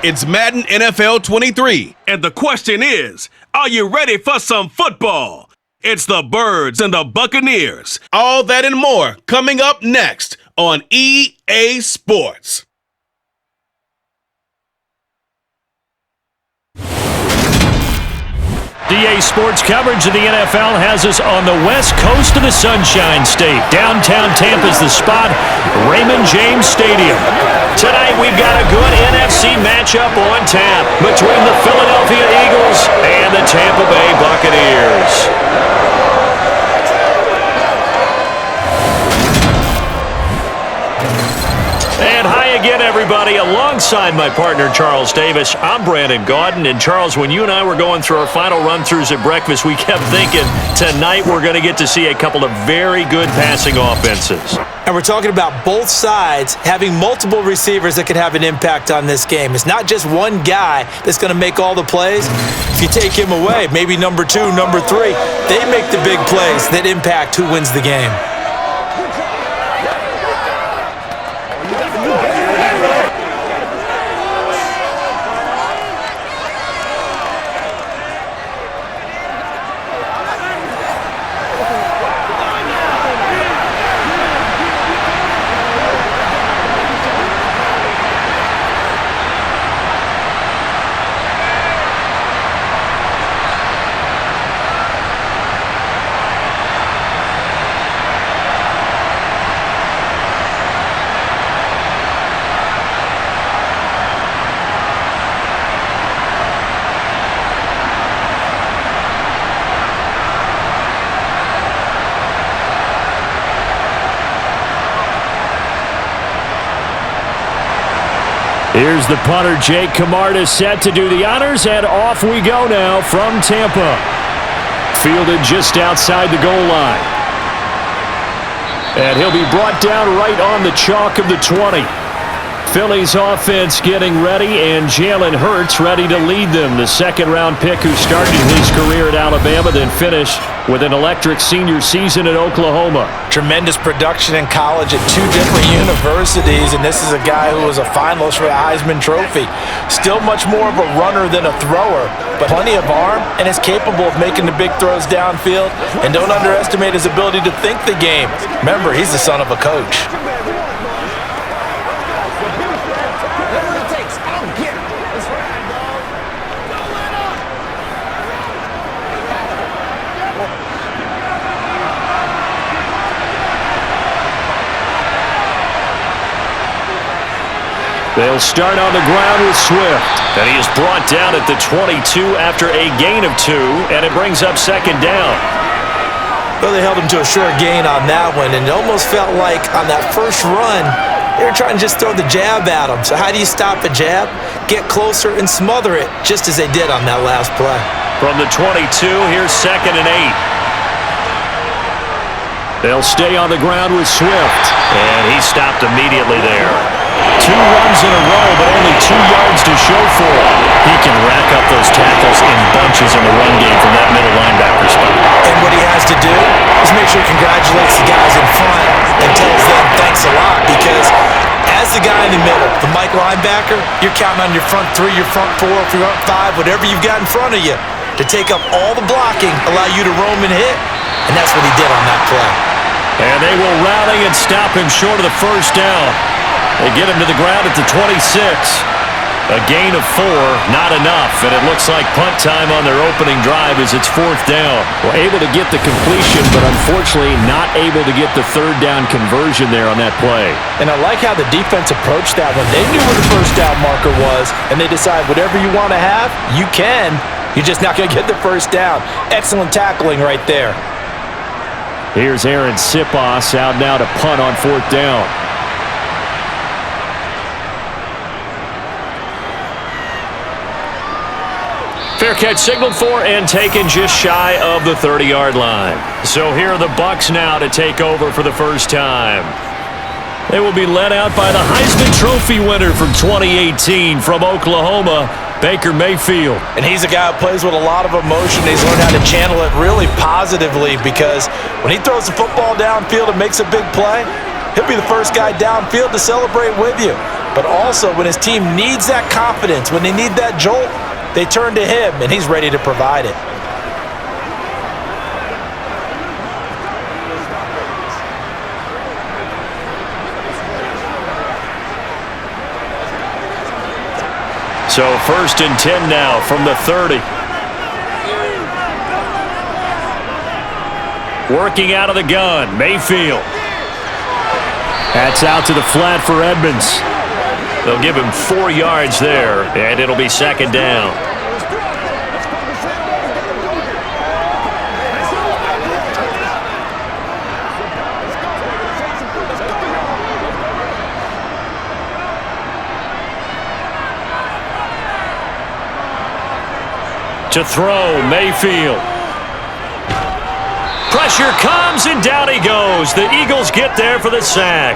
It's Madden NFL 23. And the question is, are you ready for some football? It's the Birds and the Buccaneers. All that and more coming up next on EA Sports. EA Sports coverage of the NFL has us on the west coast of the Sunshine State. Downtown Tampa's the spot, Raymond James Stadium. Tonight we've got a good NFC matchup on tap between the Philadelphia Eagles and the Tampa Bay Buccaneers. And hi again, everybody. Alongside my partner, Charles Davis, I'm Brandon Gaudin. And Charles, when you and I were going through our final run-throughs at breakfast, we kept thinking tonight we're going to get to see a couple of very good passing offenses. And we're talking about both sides having multiple receivers that can have an impact on this game. It's not just one guy that's going to make all the plays. If you take him away, maybe number 2, number 3, they make the big plays that impact who wins the game. Here's the punter, Jake Camarda, set to do the honors, and off we go now from Tampa. Fielded just outside the goal line. And he'll be brought down right on the chalk of the 20. Philly's offense getting ready, and Jalen Hurts ready to lead them. The second-round pick who started his career at Alabama, then finished with an electric senior season at Oklahoma. Tremendous production in college at 2 different universities, and this is a guy who was a finalist for the Heisman Trophy. Still much more of a runner than a thrower, but plenty of arm, and is capable of making the big throws downfield. And don't underestimate his ability to think the game. Remember, he's the son of a coach. They'll start on the ground with Swift. And he is brought down at the 22 after a gain of 2, and it brings up second down. Well, they held him to a short gain on that one, and it almost felt like on that first run, they were trying to just throw the jab at him. So how do you stop a jab? Get closer and smother it, just as they did on that last play. From the 22, here's 2nd and 8. They'll stay on the ground with Swift, and he stopped immediately there. 2 runs in a row, but only 2 yards to show for it. He can rack up those tackles in bunches in the run game from that middle linebacker spot. And what he has to do is make sure he congratulates the guys in front and tells them thanks a lot, because as the guy in the middle, the Mike linebacker, you're counting on your front 3, your front 4, your front 5, whatever you've got in front of you to take up all the blocking, allow you to roam and hit, and that's what he did on that play. And they will rally and stop him short of the first down. They get him to the ground at the 26. A gain of 4, not enough, and it looks like punt time on their opening drive as it's 4th down. Well, able to get the completion, but unfortunately not able to get the 3rd down conversion there on that play. And I like how the defense approached that one. They knew where the first down marker was, and they decide whatever you want to have, you can. You're just not going to get the first down. Excellent tackling right there. Here's Aaron Sipos out now to punt on 4th down. Fair catch signaled for and taken just shy of the 30-yard line. So here are the Bucs now to take over for the first time. They will be led out by the Heisman Trophy winner from 2018 from Oklahoma, Baker Mayfield. And he's a guy who plays with a lot of emotion. He's learned how to channel it really positively, because when he throws the football downfield and makes a big play, he'll be the first guy downfield to celebrate with you. but also when his team needs that confidence, when they need that jolt, they turn to him, and he's ready to provide it. So 1st and 10 now from the 30. Working out of the gun, Mayfield. That's out to the flat for Edmonds. They'll give him 4 yards there, and it'll be 2nd down. To throw, Mayfield. Pressure comes, and down he goes. The Eagles get there for the sack.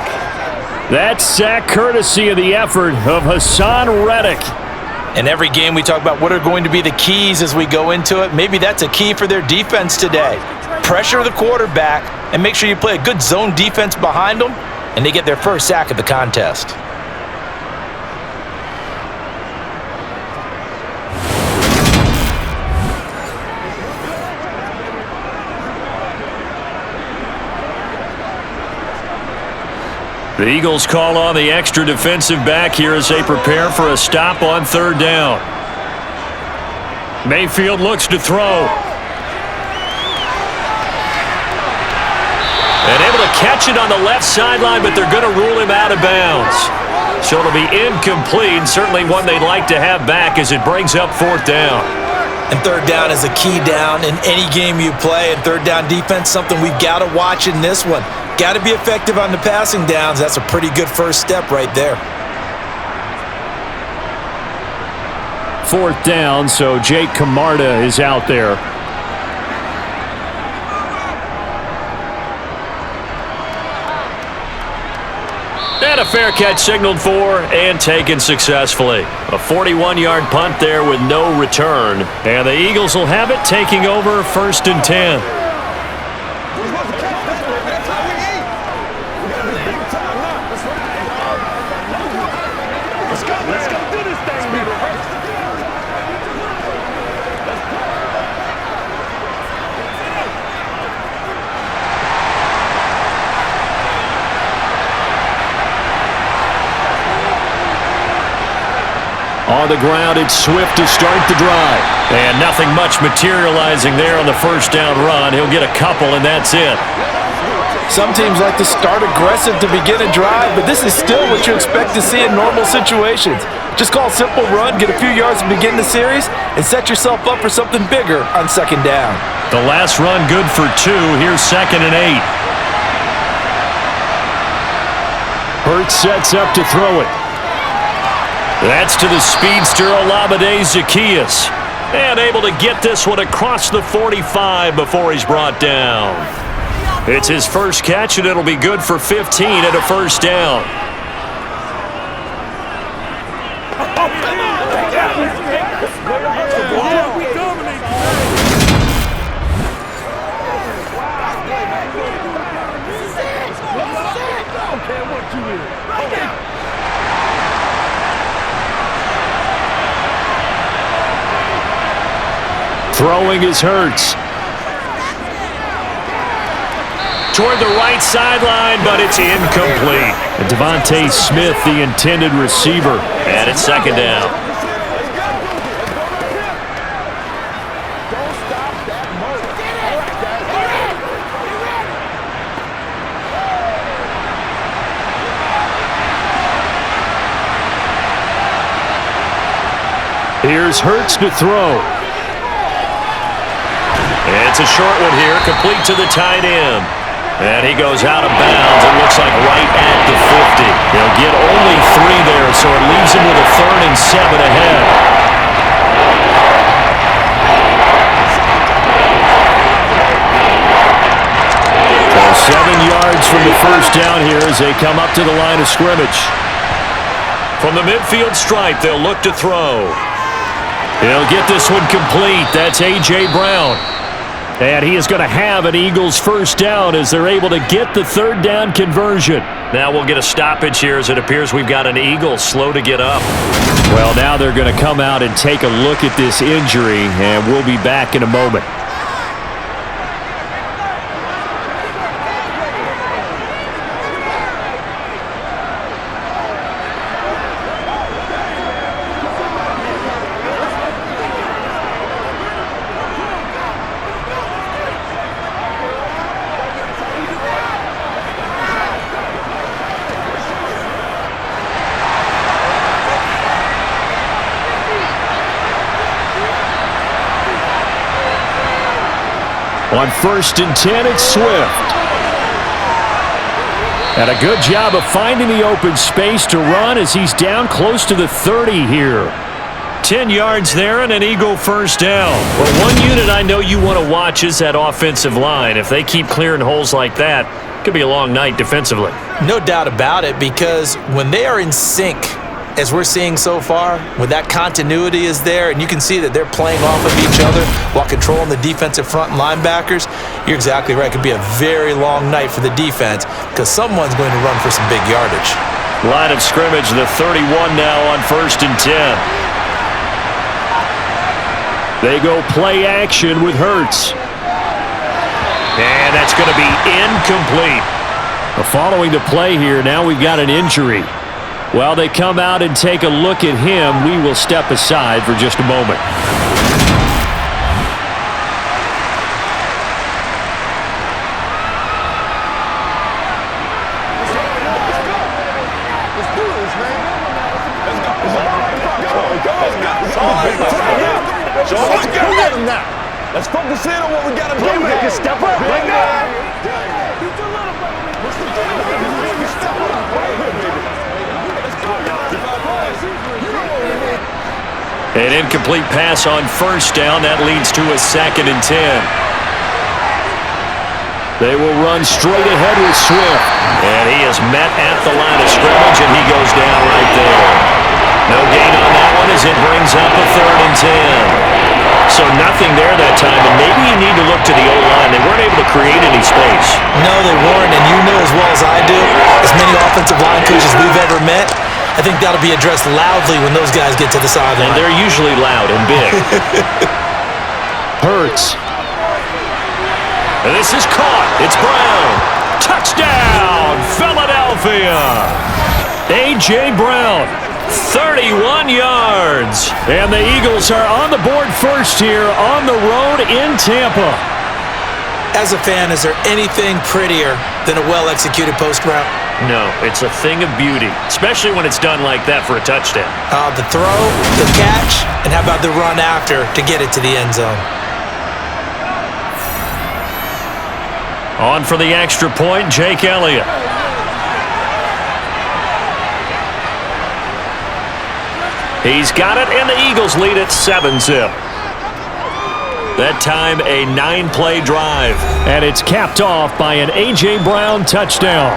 That sack courtesy of the effort of Hassan Reddick. In every game we talk about what are going to be the keys as we go into it. Maybe that's a key for their defense today. Pressure the quarterback and make sure you play a good zone defense behind them, and they get their first sack of the contest. The Eagles call on the extra defensive back here as they prepare for a stop on 3rd down. Mayfield looks to throw. And able to catch it on the left sideline, but they're going to rule him out of bounds. So it'll be incomplete, certainly one they'd like to have back as it brings up 4th down. And 3rd down is a key down in any game you play. And 3rd down defense, something we've got to watch in this one. Got to be effective on the passing downs. That's a pretty good first step right there. 4th down, so Jake Camarda is out there. And a fair catch signaled for and taken successfully. A 41-yard punt there with no return. And the Eagles will have it, taking over 1st and 10. On the ground, it's Swift to start the drive. And nothing much materializing there on the 1st down run. He'll get a couple, and that's it. Some teams like to start aggressive to begin a drive, but this is still what you expect to see in normal situations. Just call a simple run, get a few yards to begin the series, and set yourself up for something bigger on 2nd down. The last run good for 2. Here's 2nd and 8. Hurts sets up to throw it. That's to the speedster Olamide Zaccheaus. And able to get this one across the 45 before he's brought down. It's his first catch, and it'll be good for 15 at a 1st down. Throwing is Hurts. Toward the right sideline, but it's incomplete. And Devontae Smith, the intended receiver. And it's 2nd down. Here's Hurts to throw. It's a short one here, complete to the tight end. And he goes out of bounds. It looks like right at the 50. They'll get only 3 there, so it leaves him with a 3rd and 7 ahead. So 7 yards from the 1st down here as they come up to the line of scrimmage. From the midfield stripe, they'll look to throw. He'll get this one complete. That's A.J. Brown. And he is going to have an Eagles first down as they're able to get the third down conversion. Now we'll get a stoppage here as it appears we've got an Eagle slow to get up. Well, now they're going to come out and take a look at this injury, and we'll be back in a moment. On 1st and 10, it's Swift. And a good job of finding the open space to run as he's down close to the 30 here. 10 yards there and an Eagle first down. Well, one unit I know you want to watch is that offensive line. If they keep clearing holes like that, it could be a long night defensively. No doubt about it, because when they are in sync, as we're seeing so far, when that continuity is there and you can see that they're playing off of each other while controlling the defensive front and linebackers, you're exactly right. It could be a very long night for the defense because someone's going to run for some big yardage. Line of scrimmage, the 31 now on 1st and 10. They go play action with Hurts. And that's going to be incomplete. Following the play here, now we've got an injury. While they come out and take a look at him, we will step aside for just a moment. Let's focus in on what we got to do. Make it step up. Bring that. An incomplete pass on 1st down. That leads to a 2nd and 10. They will run straight ahead with Swift. And he is met at the line of scrimmage, and he goes down right there. No gain on that one as it brings up a 3rd and 10. So nothing there that time, and maybe you need to look to the O-line. They weren't able to create any space. No, they weren't, and you know as well as I do, as many offensive line coaches we've ever met, I think that'll be addressed loudly when those guys get to the sideline. And they're usually loud and big. Hurts. This is caught. It's Brown. Touchdown, Philadelphia. A.J. Brown, 31 yards. And the Eagles are on the board first here on the road in Tampa. As a fan, is there anything prettier than a well-executed post route? No, it's a thing of beauty, especially when it's done like that for a touchdown. The throw, the catch, and how about the run after to get it to the end zone? On for the extra point, Jake Elliott. He's got it, and the Eagles lead at 7-zip. That time, a 9-play drive. And it's capped off by an A.J. Brown touchdown.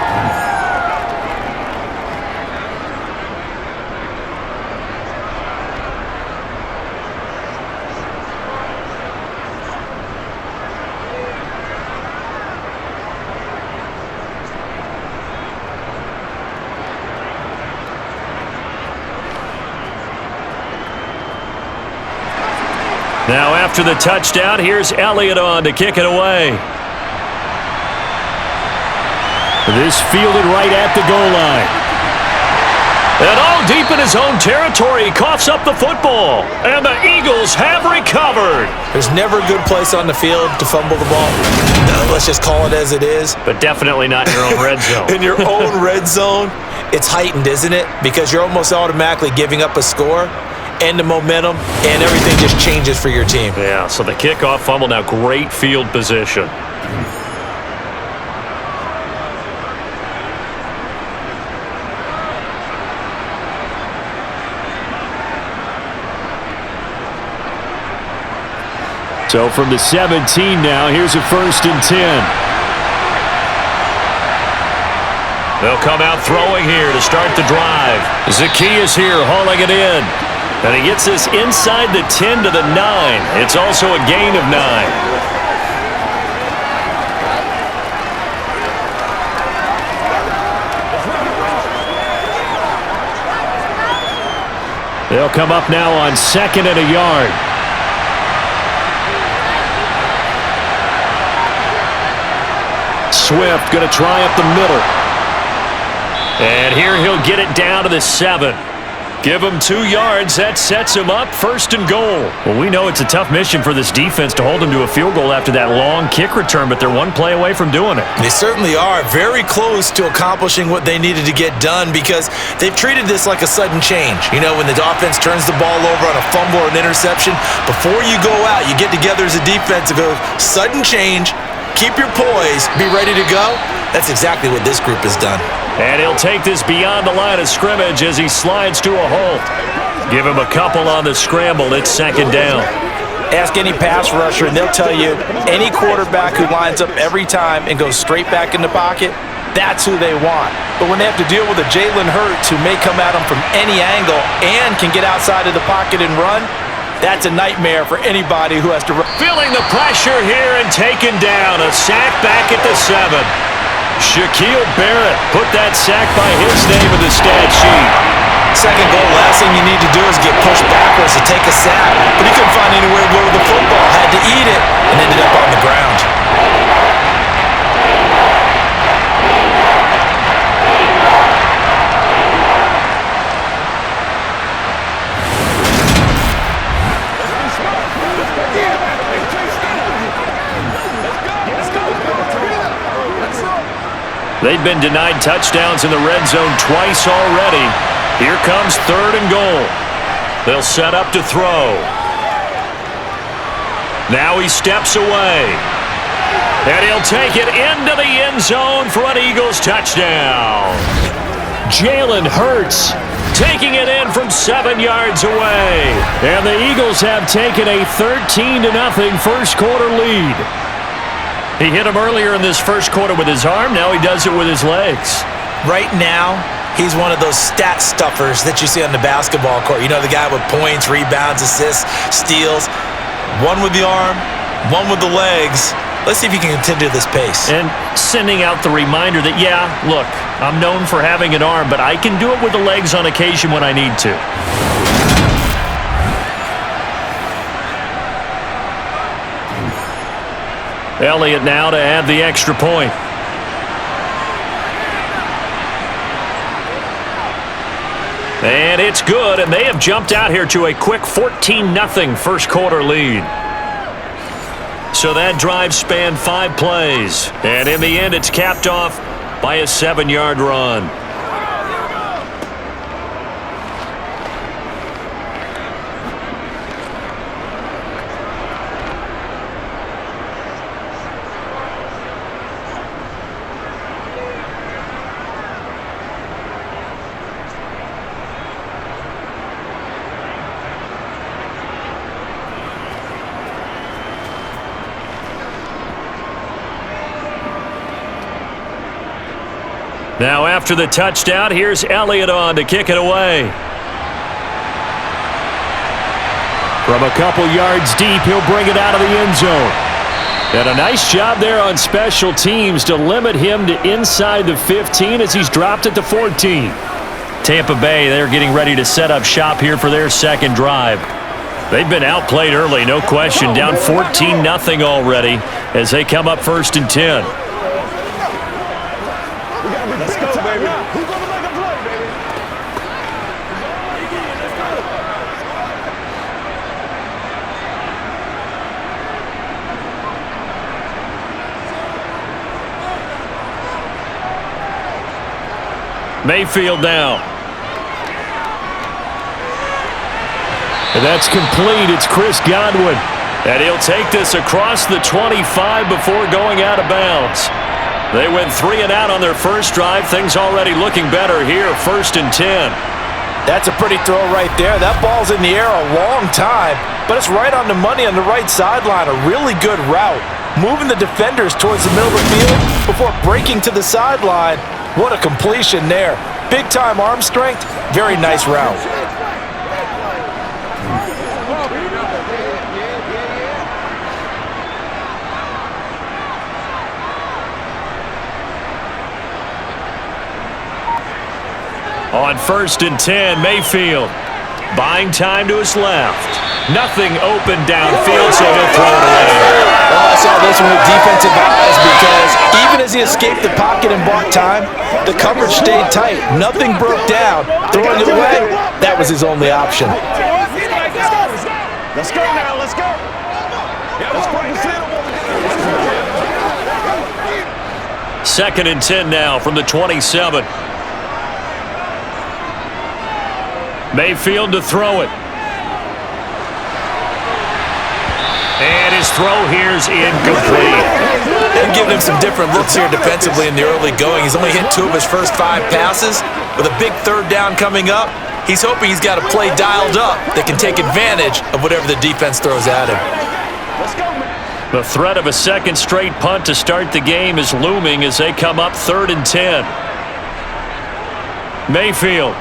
Now after the touchdown, here's Elliott on to kick it away. This fielded right at the goal line. And all deep in his own territory, he coughs up the football. And the Eagles have recovered. There's never a good place on the field to fumble the ball. No, let's just call it as it is. But definitely not in your own red zone. In your own red zone, it's heightened, isn't it? Because you're almost automatically giving up a score and the momentum, and everything just changes for your team. Yeah, so the kickoff fumble, now great field position. So from the 17 now, here's a 1st and 10. They'll come out throwing here to start the drive. Zacchaeus here hauling it in. And he gets this inside the 10 to the 9. It's also a gain of 9. They'll come up now on 2nd and a yard. Swift going to try up the middle. And here he'll get it down to the 7. Give him 2 yards. That sets him up 1st and goal. Well, we know it's a tough mission for this defense to hold him to a field goal after that long kick return, but they're 1 play away from doing it. They certainly are very close to accomplishing what they needed to get done because they've treated this like a sudden change. You know, when the offense turns the ball over on a fumble or an interception, before you go out, you get together as a defense and go, sudden change, keep your poise, be ready to go. That's exactly what this group has done. And he'll take this beyond the line of scrimmage as he slides to a halt. Give him a couple on the scramble. It's 2nd down. Ask any pass rusher, and they'll tell you any quarterback who lines up every time and goes straight back in the pocket, that's who they want. But when they have to deal with a Jalen Hurts who may come at them from any angle and can get outside of the pocket and run, that's a nightmare for anybody who has to run. Feeling the pressure here and taken down. A sack back at the 7. Shaquille Barrett put that sack by his name in the stat sheet. 2nd goal, last thing you need to do is get pushed backwards to take a sack. But he couldn't find anywhere to go with the football, had to eat it, and ended up on the ground. They've been denied touchdowns in the red zone twice already. Here comes 3rd and goal. They'll set up to throw. Now he steps away. And he'll take it into the end zone for an Eagles touchdown. Jalen Hurts taking it in from 7 yards away. And the Eagles have taken a 13-0 first quarter lead. He hit him earlier in this first quarter with his arm. Now he does it with his legs. Right now, he's one of those stat stuffers that you see on the basketball court. You know, the guy with points, rebounds, assists, steals. One with the arm, one with the legs. Let's see if he can continue this pace. And sending out the reminder that, yeah, look, I'm known for having an arm, but I can do it with the legs on occasion when I need to. Elliott now to add the extra point. And it's good, and they have jumped out here to a quick 14-0 first quarter lead. So that drive spanned 5 plays, and in the end it's capped off by a 7-yard run. Now after the touchdown, here's Elliott on to kick it away. From a couple yards deep, he'll bring it out of the end zone. And a nice job there on special teams to limit him to inside the 15 as he's dropped it to 14. Tampa Bay, they're getting ready to set up shop here for their second drive. They've been outplayed early, no question, down 14-0 already as they come up 1st and 10. Let's go, baby. Who's going to make a play, baby? Mayfield now. And that's complete. It's Chris Godwin. And he'll take this across the 25 before going out of bounds. They went 3 and out on their first drive. Things already looking better here, 1st and 10. That's a pretty throw right there. That ball's in the air a long time, but it's right on the money on the right sideline. A really good route. Moving the defenders towards the middle of the field before breaking to the sideline. What a completion there. Big-time arm strength. Very nice route. On 1st and 10, Mayfield. Buying time to his left. Nothing open downfield, so he'll throw it away. Well, I saw this one with defensive eyes because even as he escaped the pocket and bought time, the coverage stayed tight. Nothing broke down. Throwing it away, that was his only option. Let's go now, let's go. Let's focus in on what we got. 2nd and 10 now from the 27. Mayfield to throw it. And his throw here's incomplete. They've given him some different looks here defensively in the early going. He's only hit 2 of his first 5 passes. With a big 3rd down coming up, he's hoping he's got a play dialed up that can take advantage of whatever the defense throws at him. The threat of a 2nd straight punt to start the game is looming as they come up 3rd and 10. Mayfield.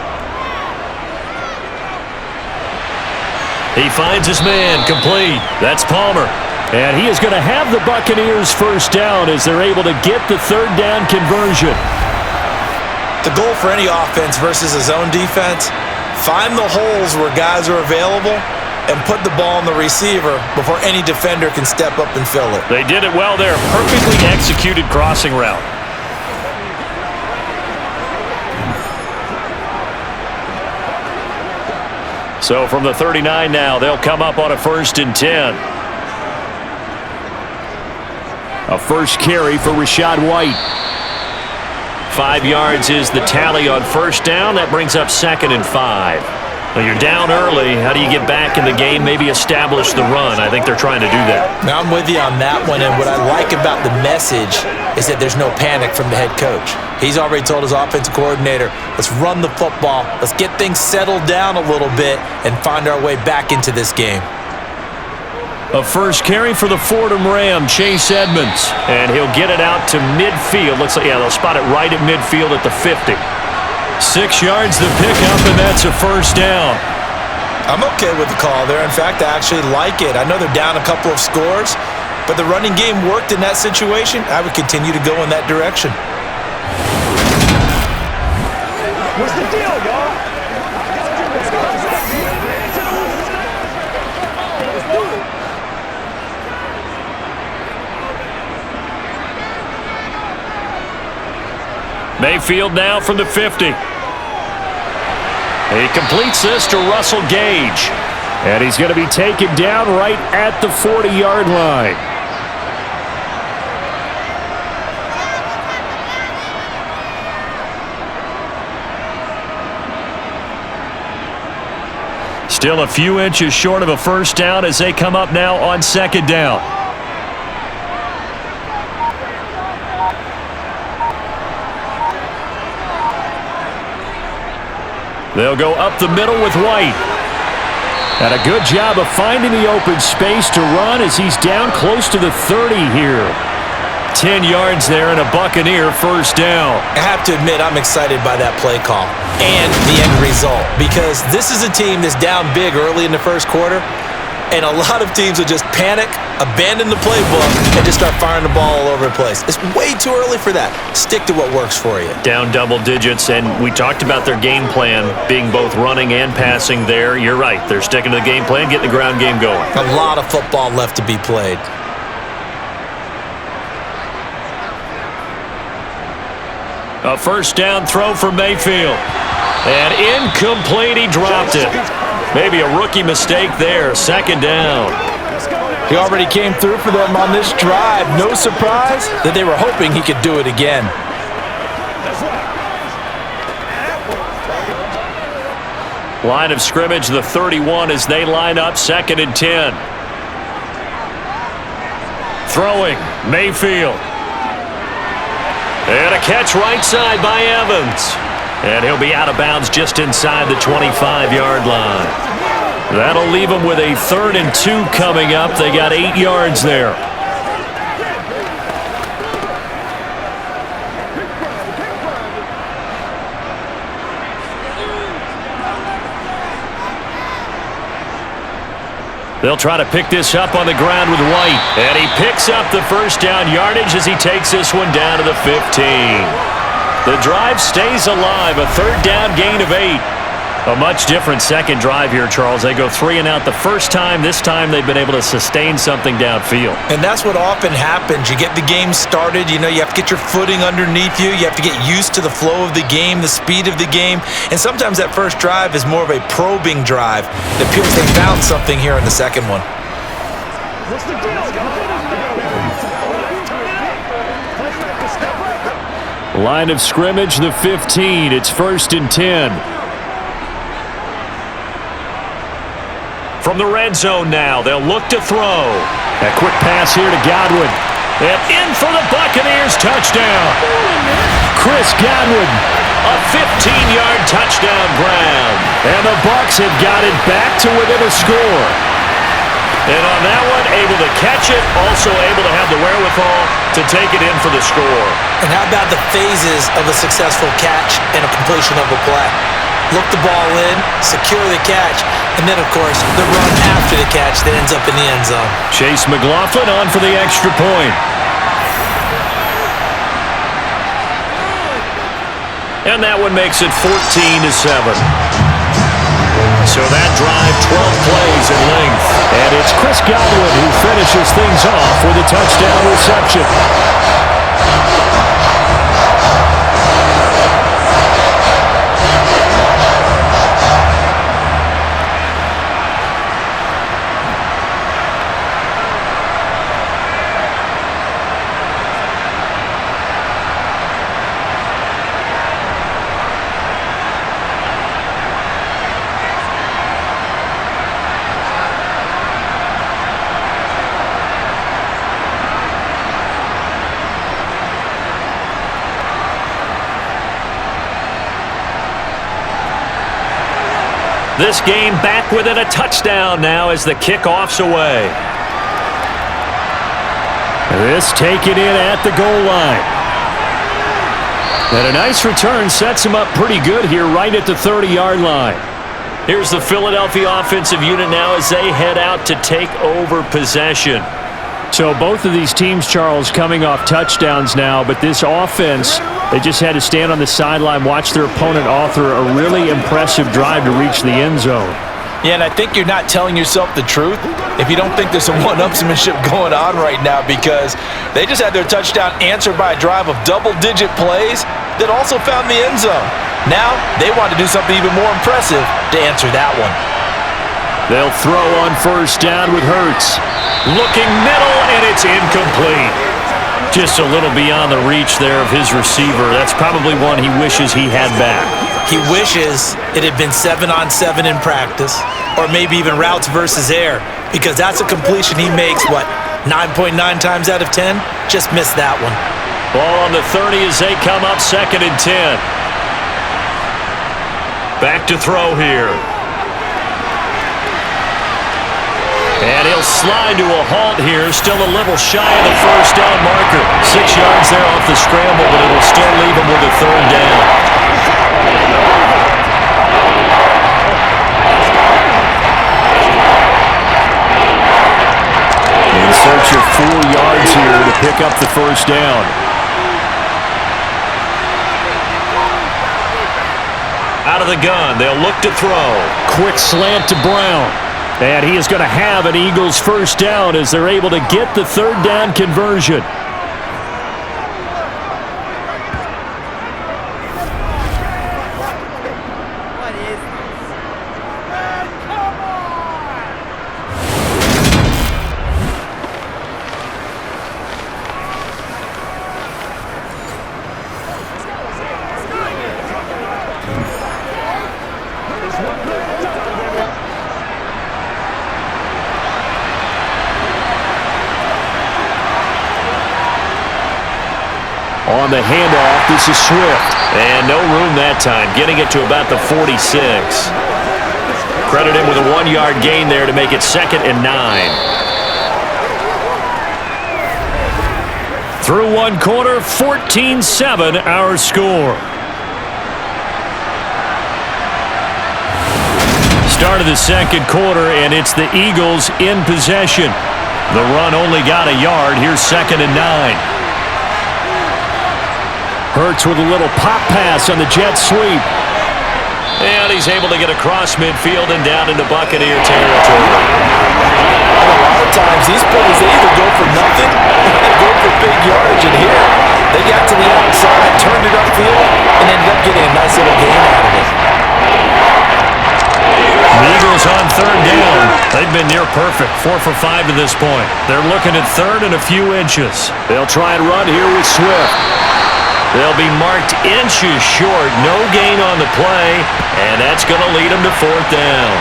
He finds his man, complete. That's Palmer. And he is going to have the Buccaneers first down as they're able to get the 3rd down conversion. The goal for any offense versus a zone defense, find the holes where guys are available and put the ball on the receiver before any defender can step up and fill it. They did it well there. Perfectly executed crossing route. So from the 39 now, they'll come up on a 1st and 10. A first carry for Rachaad White. 5 yards is the tally on 1st down. That brings up 2nd and 5. Well, you're down early. How do you get back in the game, maybe establish the run? I think they're trying to do that. Now, I'm with you on that one, and what I like about the message is that there's no panic from the head coach. He's already told his offensive coordinator, let's run the football, let's get things settled down a little bit and find our way back into this game. A first carry for the Fordham Ram, Chase Edmonds. And he'll get it out to midfield. Looks like, yeah, they'll spot it right at midfield at the 50. 6 yards the pickup, and that's a 1st down. I'm okay with the call there. In fact, I actually like it. I know they're down a couple of scores, but the running game worked in that situation. I would continue to go in that direction. What's the deal, y'all? Mayfield now from the 50. He completes this to Russell Gage. And he's going to be taken down right at the 40-yard line. Still a few inches short of a 1st down as they come up now on 2nd down. They'll go up the middle with White. And a good job of finding the open space to run as he's down close to the 30 here. 10 yards there and a Buccaneer 1st down. I have to admit, I'm excited by that play call and the end result because this is a team that's down big early in the 1st quarter, and a lot of teams will just panic, abandon the playbook, and just start firing the ball all over the place. It's way too early for that. Stick to what works for you. Down double digits, and we talked about their game plan being both running and passing there. You're right. They're sticking to the game plan, getting the ground game going. A lot of football left to be played. A 1st down throw for Mayfield. And incomplete, he dropped it. Maybe a rookie mistake there. 2nd down. He already came through for them on this drive. No surprise that they were hoping he could do it again. Line of scrimmage, the 31 as they line up 2nd and 10. Throwing, Mayfield. And a catch right side by Evans. And he'll be out of bounds just inside the 25-yard line. That'll leave them with a 3rd and 2 coming up. They got 8 yards there. They'll try to pick this up on the ground with White. And he picks up the 1st down yardage as he takes this one down to the 15. The drive stays alive, a 3rd down gain of 8. A much different second drive here, Charles. They go 3 and out the first time. This time they've been able to sustain something downfield. And that's what often happens. You get the game started. You know, you have to get your footing underneath you. You have to get used to the flow of the game, the speed of the game. And sometimes that first drive is more of a probing drive. It appears they found something here in the second one. What's the deal? Line of scrimmage, the 15. It's 1st and 10. From the red zone now, they'll look to throw. A quick pass here to Godwin. And in for the Buccaneers, touchdown. Chris Godwin, a 15-yard touchdown grab. And the Bucs have got it back to within a score. And on that one, able to catch it, also able to have the wherewithal to take it in for the score. And how about the phases of a successful catch and a completion of a play? Look the ball in, secure the catch, and then, of course, the run after the catch that ends up in the end zone. Chase McLaughlin on for the extra point. And that one makes it 14-7. So that drive, 12 plays in length. And it's Chris Godwin who finishes things off with a touchdown reception. This game back within a touchdown now as the kickoff's away. This taken in at the goal line. And a nice return sets him up pretty good here right at the 30-yard line. Here's the Philadelphia offensive unit now as they head out to take over possession. So both of these teams, Charles, coming off touchdowns now, but this offense, they just had to stand on the sideline, watch their opponent author a really impressive drive to reach the end zone. Yeah, and I think you're not telling yourself the truth if you don't think there's some one-upsmanship going on right now, because they just had their touchdown answered by a drive of double-digit plays that also found the end zone. Now they want to do something even more impressive to answer that one. They'll throw on first down with Hurts. Looking middle, and it's incomplete. Just a little beyond the reach there of his receiver. That's probably one he wishes he had back. He wishes it had been 7-on-7 in practice, or maybe even routes versus air, because that's a completion he makes, 9.9 times out of 10? Just missed that one. Ball on the 30 as they come up 2nd and 10. Back to throw here. And he'll slide to a halt here, still a little shy of the first down marker. 6 yards there off the scramble, but it'll still leave him with a 3rd down. In search of 4 yards here to pick up the first down. Out of the gun, they'll look to throw. Quick slant to Brown. And he is going to have an Eagles first down as they're able to get the 3rd down conversion. On the handoff, this is Swift. And no room that time, getting it to about the 46. Credit him with a 1-yard gain there to make it 2nd and 9. Through one quarter, 14-7 our score. Start of the second quarter, and it's the Eagles in possession. The run only got a yard. Here's 2nd and 9. Hurts with a little pop pass on the jet sweep. And he's able to get across midfield and down into Buccaneer territory. And a lot of times, these plays, they either go for nothing or they go for big yardage. And here, they got to the outside, turned it upfield, and ended up getting a nice little gain out of it. The Eagles on third down. They've been near perfect, 4 for 5 to this point. They're looking at third and a few inches. They'll try and run here with Swift. They'll be marked inches short. No gain on the play, and that's going to lead them to fourth down.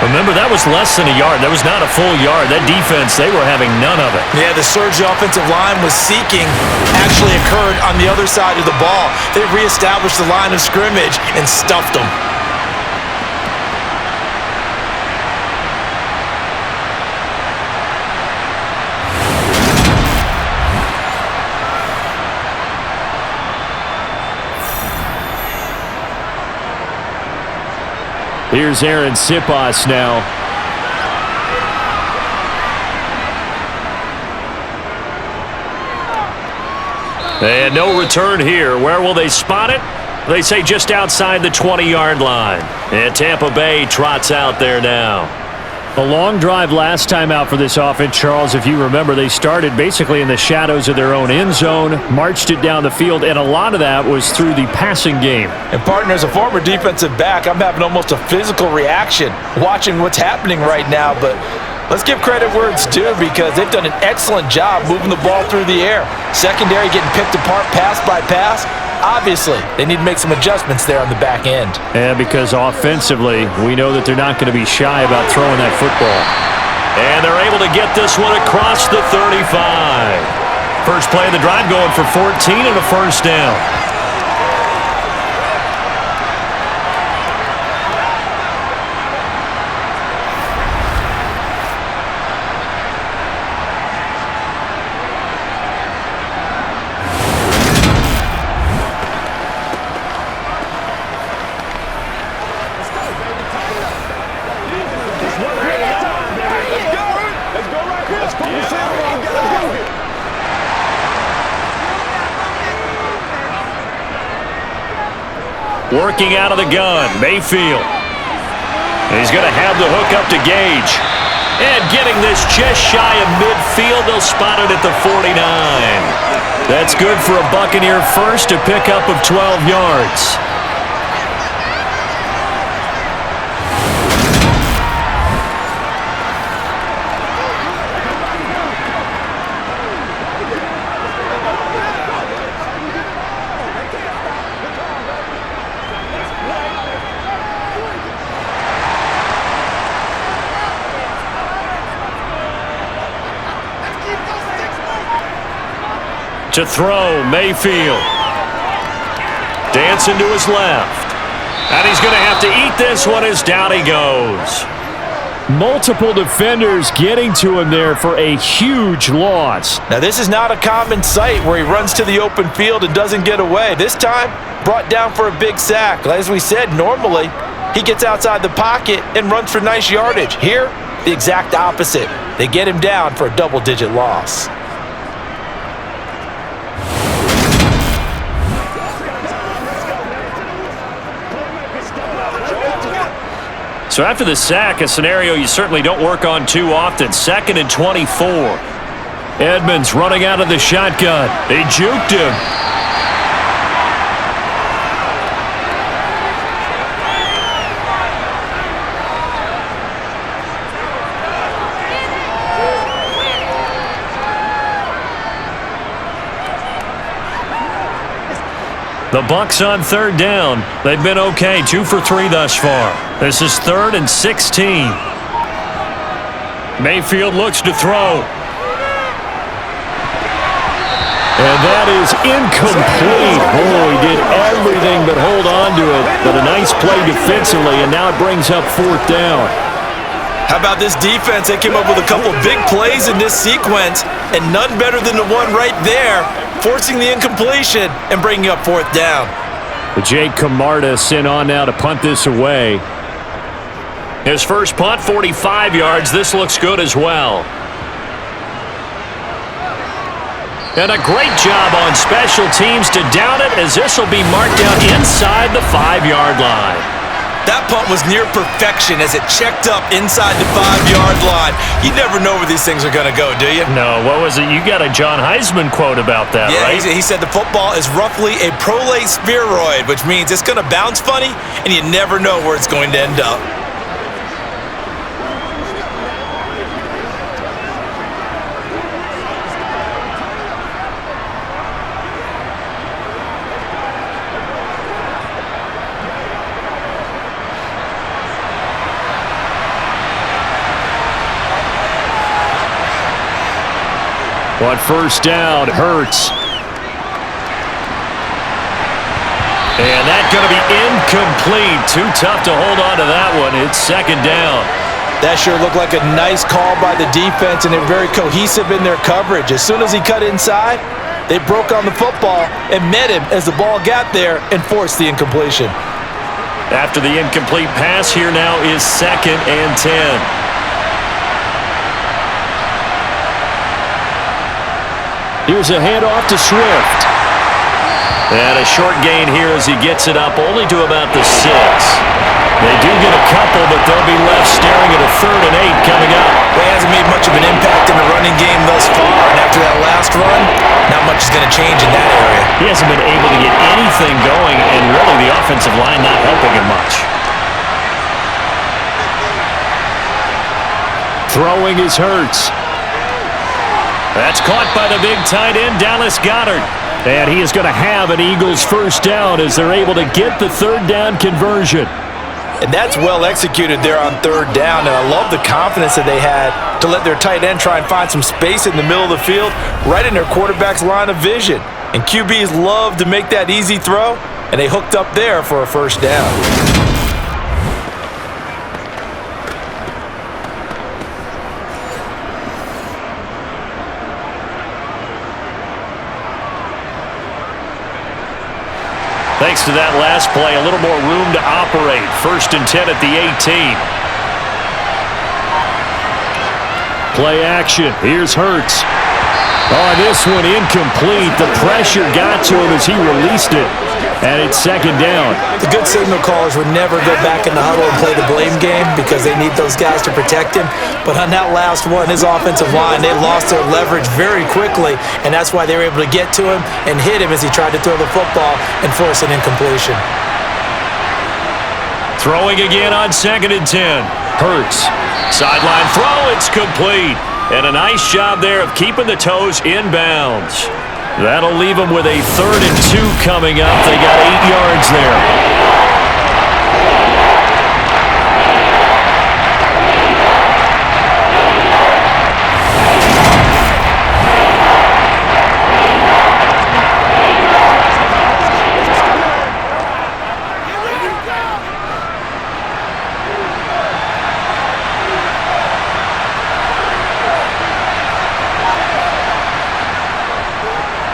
Remember, that was less than a yard. That was not a full yard. That defense, they were having none of it. Yeah, the surge the offensive line was seeking actually occurred on the other side of the ball. They reestablished the line of scrimmage and stuffed them. Here's Aaron Sipas now. And no return here. Where will they spot it? They say just outside the 20-yard line. And Tampa Bay trots out there now. A long drive last time out for this offense, Charles. If you remember, they started basically in the shadows of their own end zone, marched it down the field, and a lot of that was through the passing game. And partner, as a former defensive back, I'm having almost a physical reaction watching what's happening right now. But let's give credit where it's due, because they've done an excellent job moving the ball through the air. Secondary getting picked apart pass by pass. Obviously, they need to make some adjustments there on the back end. And because offensively, we know that they're not going to be shy about throwing that football. And they're able to get this one across the 35. First play of the drive going for 14 and a first down. Working out of the gun, Mayfield. He's going to have the hook up to Gage. And getting this just shy of midfield, they'll spot it at the 49. That's good for a Buccaneer first, a pickup of 12 yards. To throw, Mayfield. Dancing to his left. And he's going to have to eat this one as down he goes. Multiple defenders getting to him there for a huge loss. Now, this is not a common sight where he runs to the open field and doesn't get away. This time, brought down for a big sack. As we said, normally, he gets outside the pocket and runs for nice yardage. Here, the exact opposite. They get him down for a double-digit loss. So after the sack, a scenario you certainly don't work on too often. 2nd and 24. Edmonds running out of the shotgun. They juked him. The Bucs on third down. They've been okay, 2 for 3 thus far. This is 3rd and 16. Mayfield looks to throw. And that is incomplete. Oh, he did everything but hold on to it. But a nice play defensively, and now it brings up 4th down. How about this defense? They came up with a couple big plays in this sequence, and none better than the one right there, forcing the incompletion and bringing up 4th down. Jake Camarda sent on now to punt this away. His first punt, 45 yards. This looks good as well. And a great job on special teams to down it, as this will be marked down inside the 5-yard line. That punt was near perfection as it checked up inside the 5-yard line. You never know where these things are going to go, do you? No, what was it? You got a John Heisman quote about that, right? Yeah, he said the football is roughly a prolate spheroid, which means it's going to bounce funny, and you never know where it's going to end up. On first down, Hurts. And that's going to be incomplete. Too tough to hold on to that one. It's second down. That sure looked like a nice call by the defense, and they're very cohesive in their coverage. As soon as he cut inside, they broke on the football and met him as the ball got there and forced the incompletion. After the incomplete pass, here now is 2nd and 10. Here's a handoff to Swift. And a short gain here as he gets it up only to about the 6. They do get a couple, but they'll be left staring at a 3rd and 8 coming up. Well, he hasn't made much of an impact in the running game thus far, and after that last run, not much is going to change in that area. He hasn't been able to get anything going, and really the offensive line not helping him much. Throwing is Hurts. That's caught by the big tight end, Dallas Goedert. And he is going to have an Eagles first down as they're able to get the 3rd down conversion. And that's well executed there on 3rd down, and I love the confidence that they had to let their tight end try and find some space in the middle of the field, right in their quarterback's line of vision. And QBs love to make that easy throw, and they hooked up there for a first down. Thanks to that last play, a little more room to operate. 1st and 10 at the 18. Play action. Here's Hurts. Oh, this one incomplete. The pressure got to him as he released it. And it's 2nd down. The good signal callers would never go back in the huddle and play the blame game because they need those guys to protect him. But on that last one, his offensive line, they lost their leverage very quickly, and that's why they were able to get to him and hit him as he tried to throw the football and force an incompletion. Throwing again on 2nd and 10. Hurts. Sideline throw. It's complete. And a nice job there of keeping the toes inbounds. That'll leave them with a 3rd and 2 coming up. They got 8 yards there.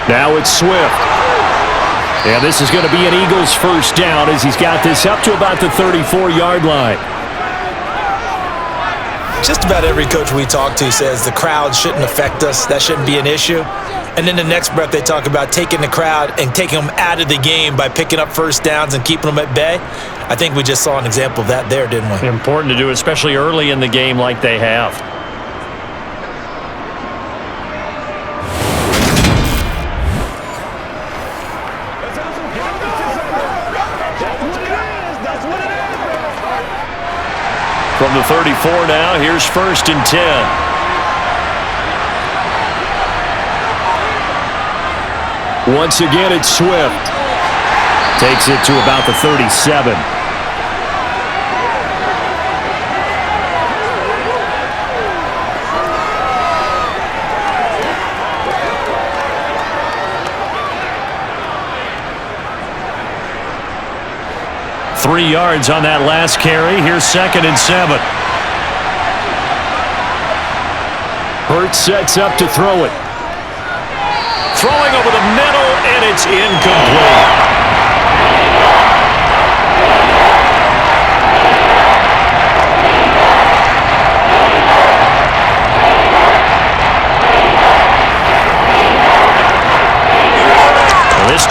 Now it's Swift. And this is going to be an Eagles first down as he's got this up to about the 34-yard line. Just about every coach we talk to says the crowd shouldn't affect us. That shouldn't be an issue. And then the next breath they talk about taking the crowd and taking them out of the game by picking up first downs and keeping them at bay. I think we just saw an example of that there, didn't we? Important to do, especially early in the game like they have. From the 34 now, here's 1st and 10. Once again, it's Swift. Takes it to about the 37. Three yards on that last carry. Here's 2nd and 7. Hurts sets up to throw it. Throwing over the middle, and it's incomplete.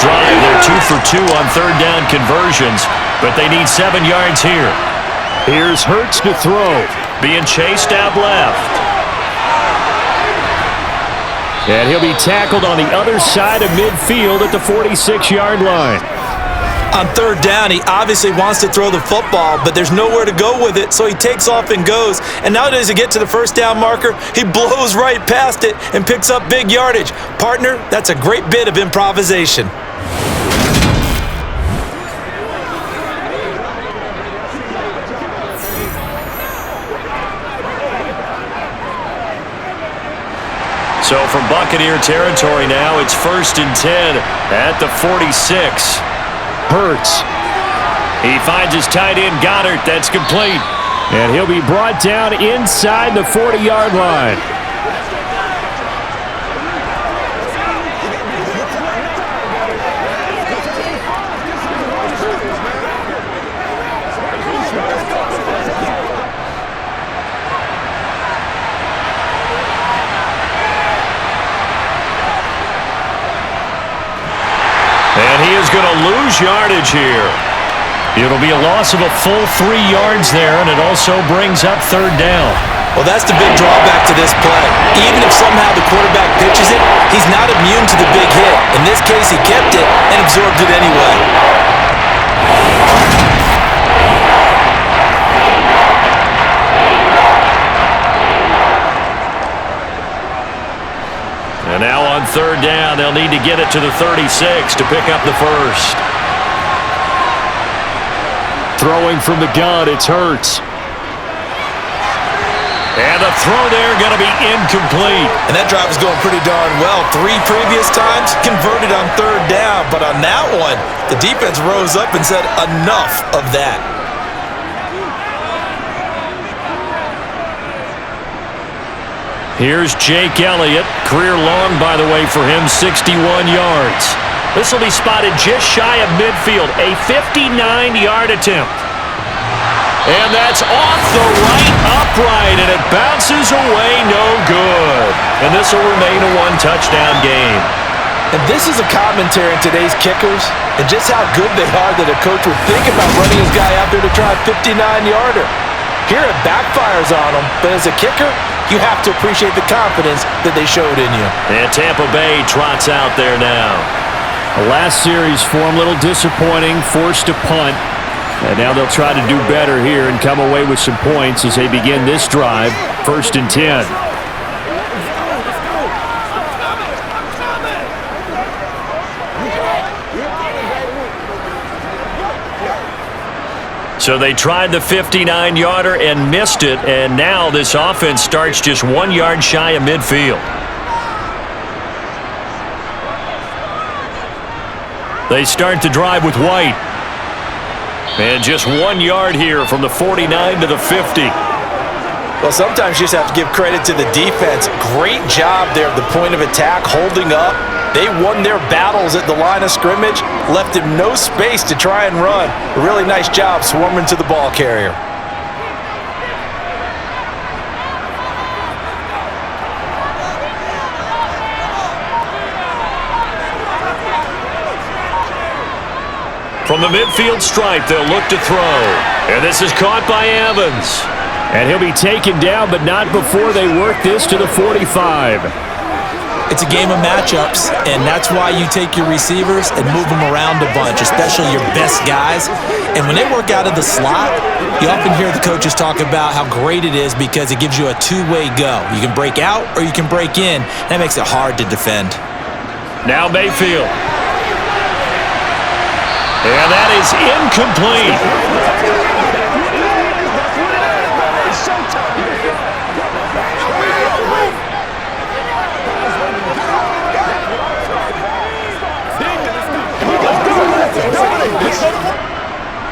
drive. They're 2 for 2 on third down conversions, but they need 7 yards here. Here's Hurts to throw. Being chased out left. And he'll be tackled on the other side of midfield at the 46-yard line. On third down, he obviously wants to throw the football, but there's nowhere to go with it, so he takes off and goes. And now does he get to the first down marker? He blows right past it and picks up big yardage. Partner, that's a great bit of improvisation. So from Buccaneer territory now, it's 1st and 10 at the 46. Hurts. He finds his tight end, Goddard. That's complete. And he'll be brought down inside the 40-yard line. And he is going to lose yardage here. It'll be a loss of a full 3 yards there, and it also brings up third down. Well, that's the big drawback to this play. Even if somehow the quarterback pitches it, he's not immune to the big hit. In this case, he kept it and absorbed it anyway. And now on third down, they'll need to get it to the 36 to pick up the first. Throwing from the gun, it's Hurts. And the throw there going to be incomplete. And that drive is going pretty darn well. 3 previous times converted on third down, but on that one, the defense rose up and said enough of that. Here's Jake Elliott. Career long, by the way, for him, 61 yards. This will be spotted just shy of midfield, a 59-yard attempt. And that's off the right upright, and it bounces away no good. And this will remain a 1-touchdown game. And this is a commentary in today's kickers and just how good they are that a coach would think about running his guy out there to try a 59-yarder. Here it backfires on him, but as a kicker, you have to appreciate the confidence that they showed in you. And Tampa Bay trots out there now. The last series for him, a little disappointing, forced to punt. And now they'll try to do better here and come away with some points as they begin this drive, 1st and 10. So they tried the 59-yarder and missed it, and now this offense starts just 1 yard shy of midfield. They start the drive with White. And just 1 yard here from the 49 to the 50. Well, sometimes you just have to give credit to the defense. Great job there at the point of attack, holding up. They won their battles at the line of scrimmage, left him no space to try and run. A really nice job swarming to the ball carrier. From the midfield stripe, they'll look to throw. And this is caught by Evans. And he'll be taken down, but not before they work this to the 45. It's a game of matchups, and that's why you take your receivers and move them around a bunch, especially your best guys. And when they work out of the slot, you often hear the coaches talk about how great it is because it gives you a two-way go. You can break out or you can break in. That makes it hard to defend. Now Mayfield. And that is incomplete.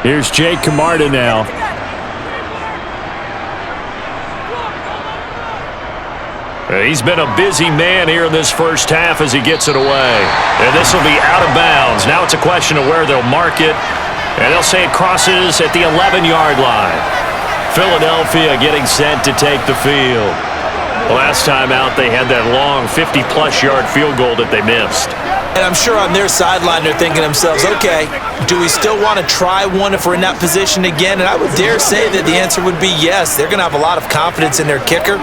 Here's Jake Camarda now. He's been a busy man here in this first half as he gets it away. And this will be out of bounds. Now it's a question of where they'll mark it. And they'll say it crosses at the 11-yard line. Philadelphia getting set to take the field. Last time out, they had that long 50-plus yard field goal that they missed. And I'm sure on their sideline they're thinking to themselves, okay, do we still want to try one if we're in that position again? And I would dare say that the answer would be yes. They're going to have a lot of confidence in their kicker.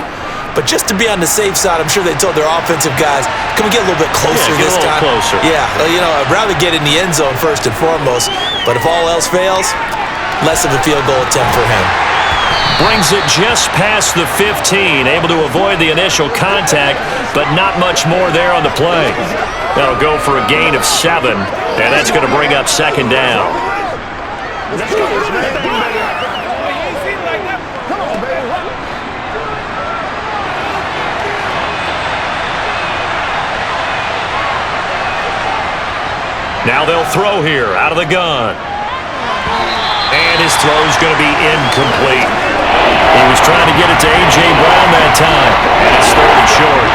But just to be on the safe side, I'm sure they told their offensive guys, can we get a little bit closer this time? Closer. Yeah, I'd rather get in the end zone first and foremost. But if all else fails, less of a field goal attempt for him. Brings it just past the 15, able to avoid the initial contact, but not much more there on the play. That'll go for a gain of 7, and that's going to bring up second down. Now they'll throw here out of the gun. And his throw's going to be incomplete. He was trying to get it to A.J. Brown that time, and it's third and short.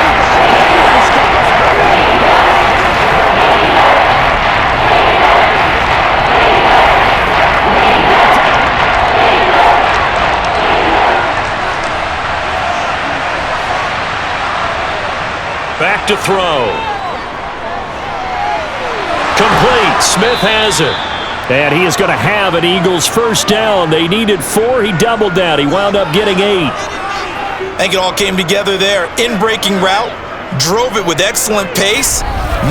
Back to throw. Complete. Smith has it. And he is going to have an Eagles first down. They needed 4. He doubled that. He wound up getting 8. I think it all came together there. In-breaking route. Drove it with excellent pace.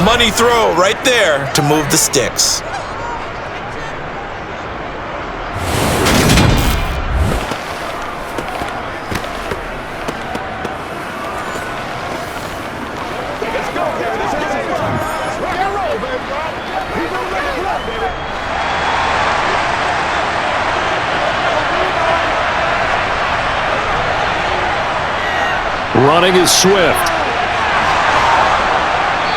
Money throw right there to move the sticks. Running is Swift.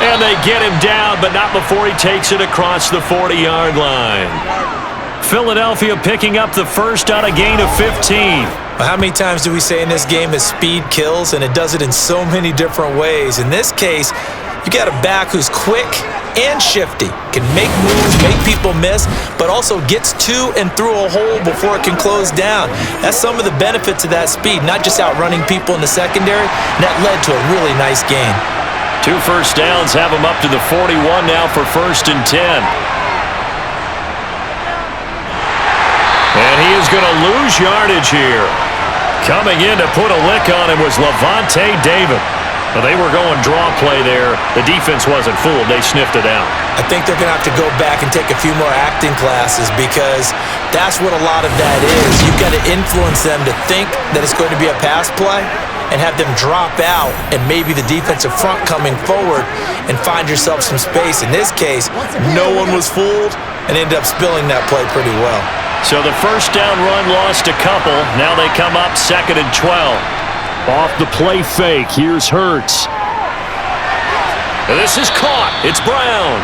And they get him down, but not before he takes it across the 40-yard line. Philadelphia picking up the first on a gain of 15. How many times do we say in this game that speed kills, and it does it in so many different ways? In this case, you got a back who's quick and shifty, can make moves, make people miss, but also gets to and through a hole before it can close down. That's some of the benefits of that speed, not just outrunning people in the secondary, and that led to a really nice gain. 2 first downs have him up to the 41 now for first and 10. And he is going to lose yardage here. Coming in to put a lick on him was Levante David. Well, they were going draw play there. The defense wasn't fooled. They sniffed it out. I think they're going to have to go back and take a few more acting classes because that's what a lot of that is. You've got to influence them to think that it's going to be a pass play and have them drop out and maybe the defensive front coming forward and find yourself some space. In this case, no one was fooled and ended up spilling that play pretty well. So the first down run lost a couple. Now they come up 2nd and 12. Off the play fake, here's Hurts. This is caught. It's Brown.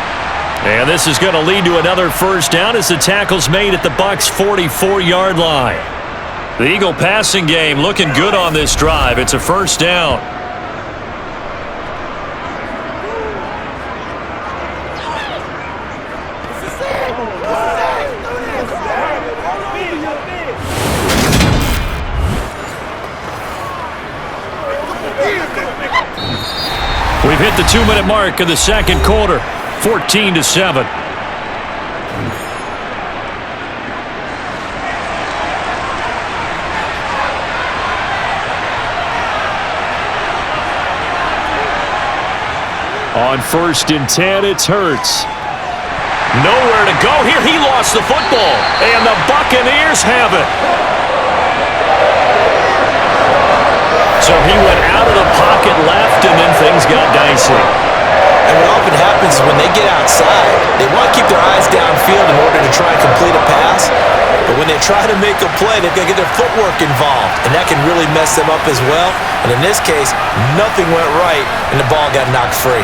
And this is going to lead to another first down as the tackle's made at the Bucs' 44-yard line. The Eagle passing game looking good on this drive. It's a first down. We've hit the 2-minute mark of the second quarter, 14-7. On 1st and 10, it's Hurts. Nowhere to go here. He lost the football, and the Buccaneers have it. So he went out of the pocket left, and then things got dicey. And what often happens is when they get outside, they want to keep their eyes downfield in order to try and complete a pass. But when they try to make a play, they've got to get their footwork involved, and that can really mess them up as well. And in this case, nothing went right, and the ball got knocked free.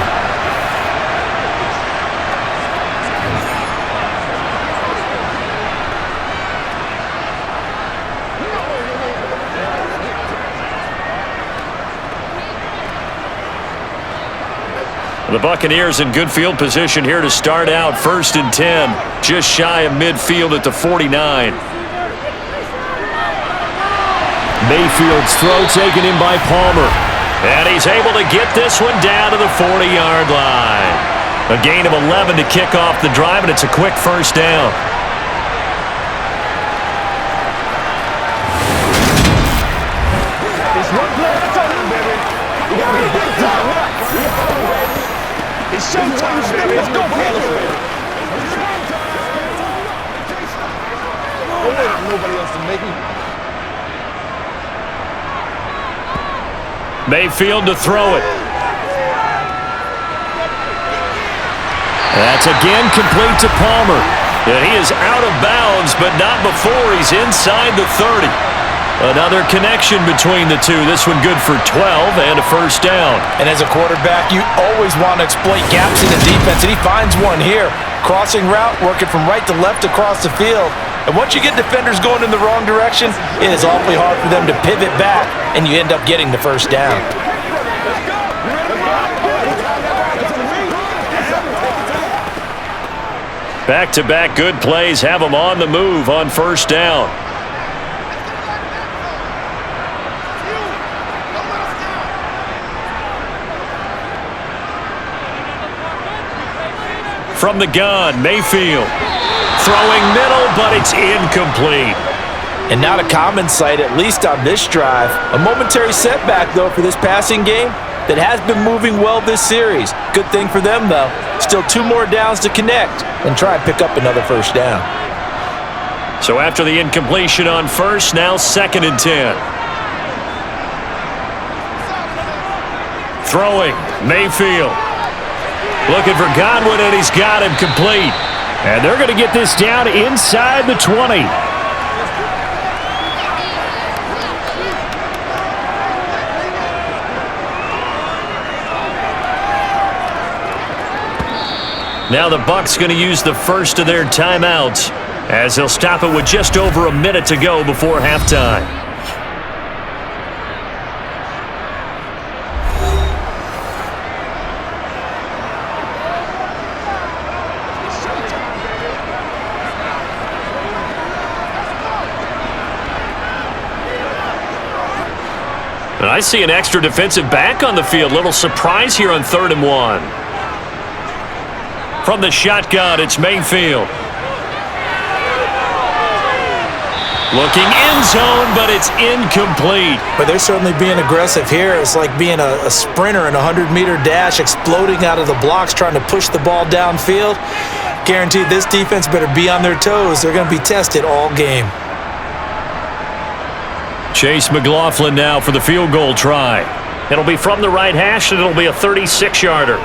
The Buccaneers in good field position here to start out. 1st and 10, just shy of midfield at the 49. Mayfield's throw taken in by Palmer. And he's able to get this one down to the 40-yard line. A gain of 11 to kick off the drive, and it's a quick first down. It's one play at a time, baby. You got to be big time now. It's showtime, baby. Let's go, Kansas. Don't wait on nobody else to make it. Mayfield to throw it. That's again complete to Palmer. And he is out of bounds, but not before he's inside the 30. Another connection between the two. This one good for 12 and a first down. And as a quarterback, you always want to exploit gaps in the defense, and he finds one here. Crossing route, working from right to left across the field. And once you get defenders going in the wrong direction, it is awfully hard for them to pivot back, and you end up getting the first down. Back-to-back good plays have them on the move on first down. From the gun, Mayfield. Throwing middle, but it's incomplete. And not a common sight, at least on this drive. A momentary setback, though, for this passing game that has been moving well this series. Good thing for them, though. Still 2 more downs to connect and try and pick up another first down. So after the incompletion on first, now 2nd and 10. Throwing, Mayfield. Looking for Godwin, and he's got him complete. And they're going to get this down inside the 20. Now the Bucs going to use the first of their timeouts as they'll stop it with just over a minute to go before halftime. And I see an extra defensive back on the field. Little surprise here on 3rd and 1. From the shotgun, it's Mayfield. Looking end zone, but it's incomplete. But they're certainly being aggressive here. It's like being a sprinter in a 100-meter dash, exploding out of the blocks, trying to push the ball downfield. Guaranteed this defense better be on their toes. They're going to be tested all game. Chase McLaughlin now for the field goal try. It'll be from the right hash, and it'll be a 36-yarder.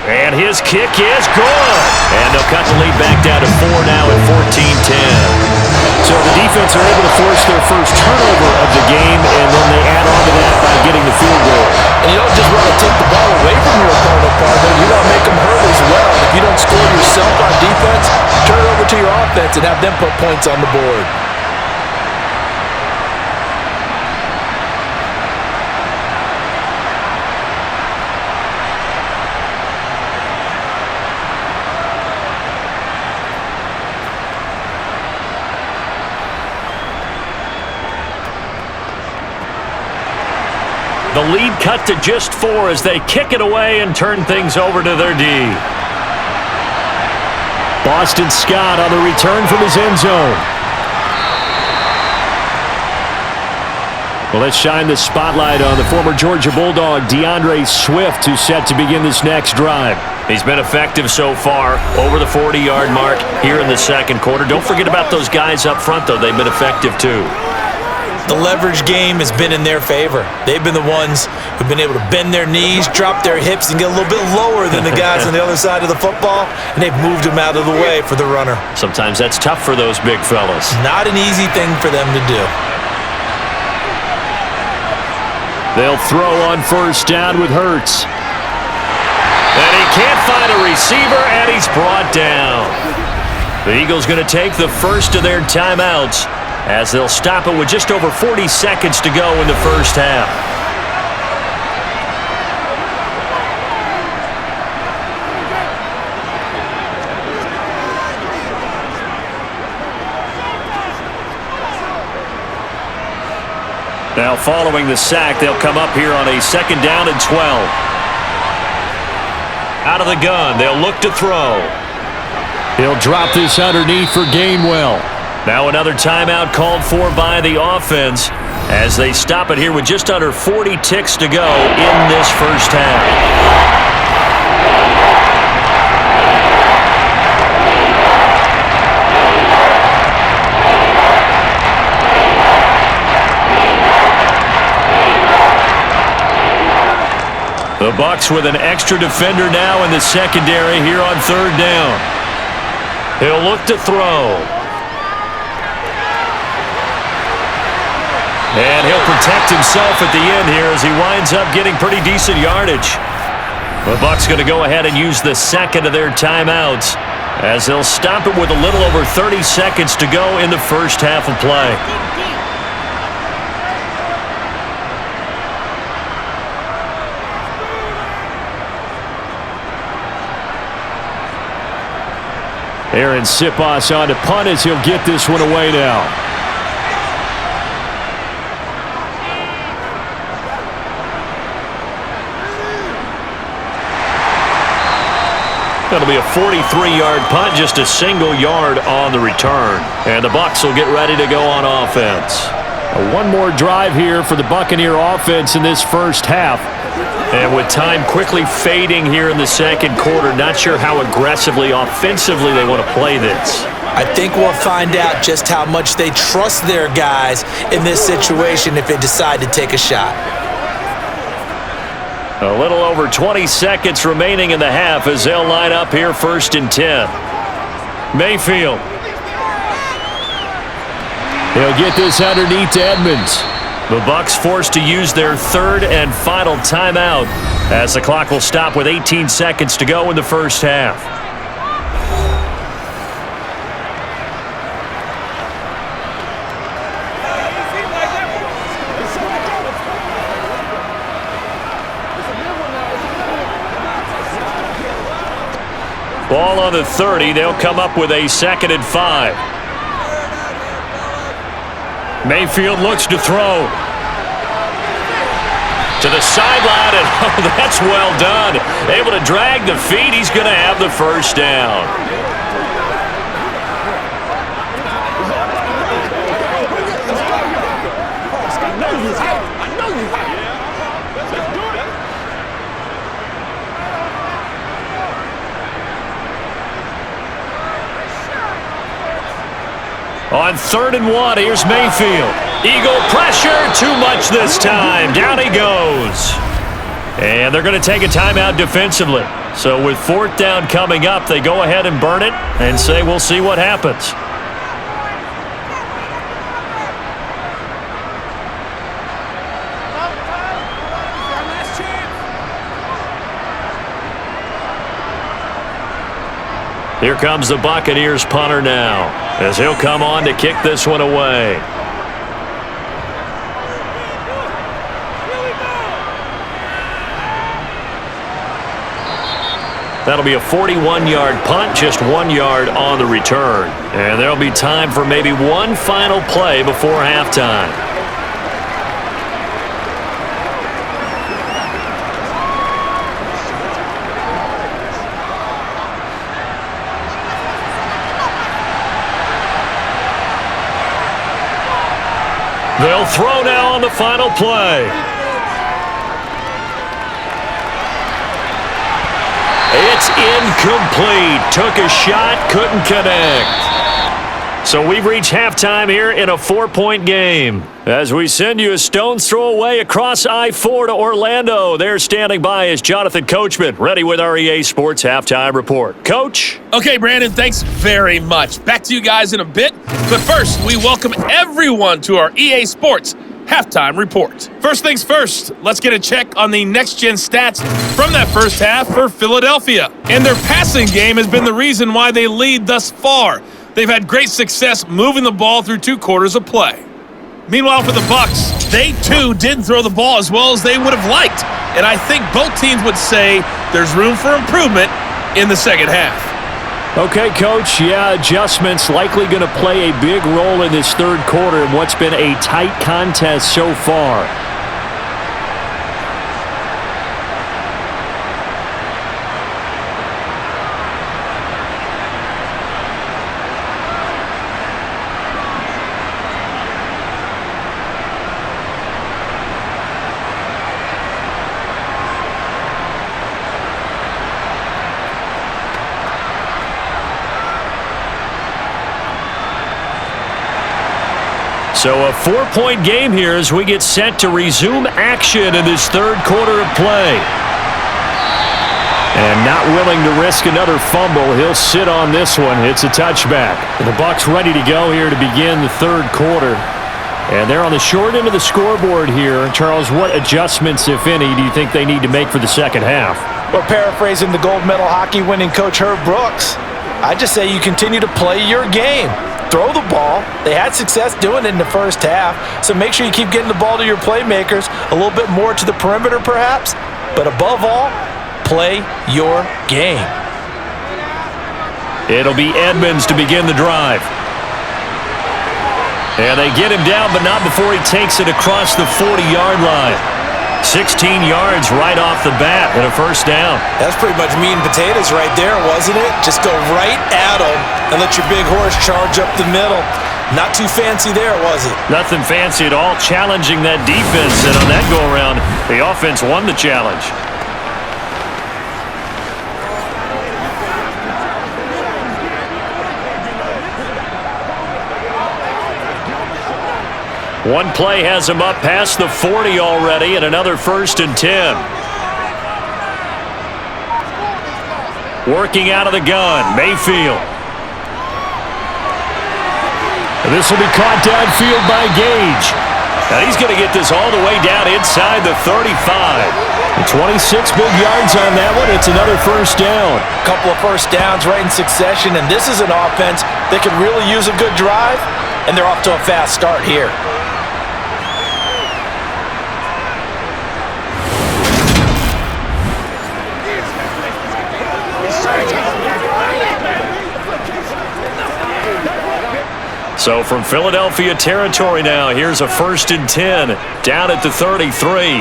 And his kick is good. And they'll cut the lead back down to 4 now at 14-10. So the defense are able to force their first turnover of the game, and then they add on to that by getting the field goal. And you don't just want to take the ball away from your opponent, partner. You want to make them hurt as well. If you don't score yourself on defense, turn it over to your offense and have them put points on the board. The lead cut to just 4 as they kick it away and turn things over to their D. Boston Scott on the return from his end zone. Well, let's shine the spotlight on the former Georgia Bulldog, DeAndre Swift, who's set to begin this next drive. He's been effective so far, over the 40-yard mark here in the second quarter. Don't forget about those guys up front, though. They've been effective, too. The leverage game has been in their favor. They've been the ones who've been able to bend their knees, drop their hips, and get a little bit lower than the guys on the other side of the football, and they've moved them out of the way for the runner. Sometimes that's tough for those big fellas. Not an easy thing for them to do. They'll throw on first down with Hurts. And he can't find a receiver, and he's brought down. The Eagles going to take the first of their timeouts as they'll stop it with just over 40 seconds to go in the first half. Now following the sack, they'll come up here on a 2nd down and 12. Out of the gun, they'll look to throw. He'll drop this underneath for Gainwell. Now another timeout called for by the offense as they stop it here with just under 40 ticks to go in this first half. The Bucs with an extra defender now in the secondary here on 3rd down. He'll look to throw. And he'll protect himself at the end here as he winds up getting pretty decent yardage. The Bucs going to go ahead and use the 2nd of their timeouts as they'll stop it with a little over 30 seconds to go in the first half of play. Aaron Siposs on to punt as he'll get this one away now. That'll be a 43-yard punt, just a single yard on the return. And the Bucs will get ready to go on offense. One more drive here for the Buccaneer offense in this first half. And with time quickly fading here in the 2nd quarter, not sure how aggressively, offensively they want to play this. I think we'll find out just how much they trust their guys in this situation if they decide to take a shot. A little over 20 seconds remaining in the half as they'll line up here 1st and 10. Mayfield. He'll get this underneath to Edmonds. The Bucs forced to use their 3rd and final timeout as the clock will stop with 18 seconds to go in the first half. Ball on the 30. They'll come up with a 2nd and 5. Mayfield looks to throw. To the sideline, and oh, that's well done. Able to drag the feet. He's going to have the first down. On 3rd and 1, here's Mayfield. Eagle pressure, too much this time. Down he goes. And they're going to take a timeout defensively. So with 4th down coming up, they go ahead and burn it and say we'll see what happens. Here comes the Buccaneers punter now as he'll come on to kick this one away. That'll be a 41-yard punt, just 1 yard on the return. And there'll be time for maybe one final play before halftime. They'll throw now on the final play. It's incomplete. Took a shot, couldn't connect. So we've reached halftime here in a 4-point game. As we send you a stone's throw away across I-4 to Orlando. There standing by is Jonathan Coachman, ready with our EA Sports Halftime Report. Coach? Okay, Brandon, thanks very much. Back to you guys in a bit. But first, we welcome everyone to our EA Sports Halftime Report. First things first, let's get a check on the next-gen stats from that first half for Philadelphia. And their passing game has been the reason why they lead thus far. They've had great success moving the ball through 2 quarters of play. Meanwhile, for the Bucs, they too didn't throw the ball as well as they would have liked. And I think both teams would say there's room for improvement in the second half. Okay, Coach, yeah, adjustments likely going to play a big role in this third quarter in what's been a tight contest so far. So a 4-point game here as we get set to resume action in this third quarter of play. And not willing to risk another fumble, he'll sit on this one. It's a touchback. The Bucs ready to go here to begin the third quarter. And they're on the short end of the scoreboard here. Charles, what adjustments, if any, do you think they need to make for the second half? Well, paraphrasing the gold medal hockey winning coach Herb Brooks, I just say you continue to play your game. Throw the ball. They had success doing it in the first half, so make sure you keep getting the ball to your playmakers, a little bit more to the perimeter perhaps, but above all, play your game. It'll be Edmonds to begin the drive. And they get him down, but not before he takes it across the 40-yard line. 16 yards right off the bat and a first down. That's pretty much meat and potatoes right there, wasn't it? Just go right at them and let your big horse charge up the middle. Not too fancy there, was it? Nothing fancy at all, challenging that defense. And on that go-around, the offense won the challenge. One play has him up past the 40 already, and another 1st and 10. Working out of the gun, Mayfield. And this will be caught downfield by Gage. Now he's going to get this all the way down inside the 35. And 26 big yards on that one. It's another first down. A couple of first downs right in succession, and this is an offense that can really use a good drive, and they're off to a fast start here. So from Philadelphia territory now, here's a 1st and 10 down at the 33.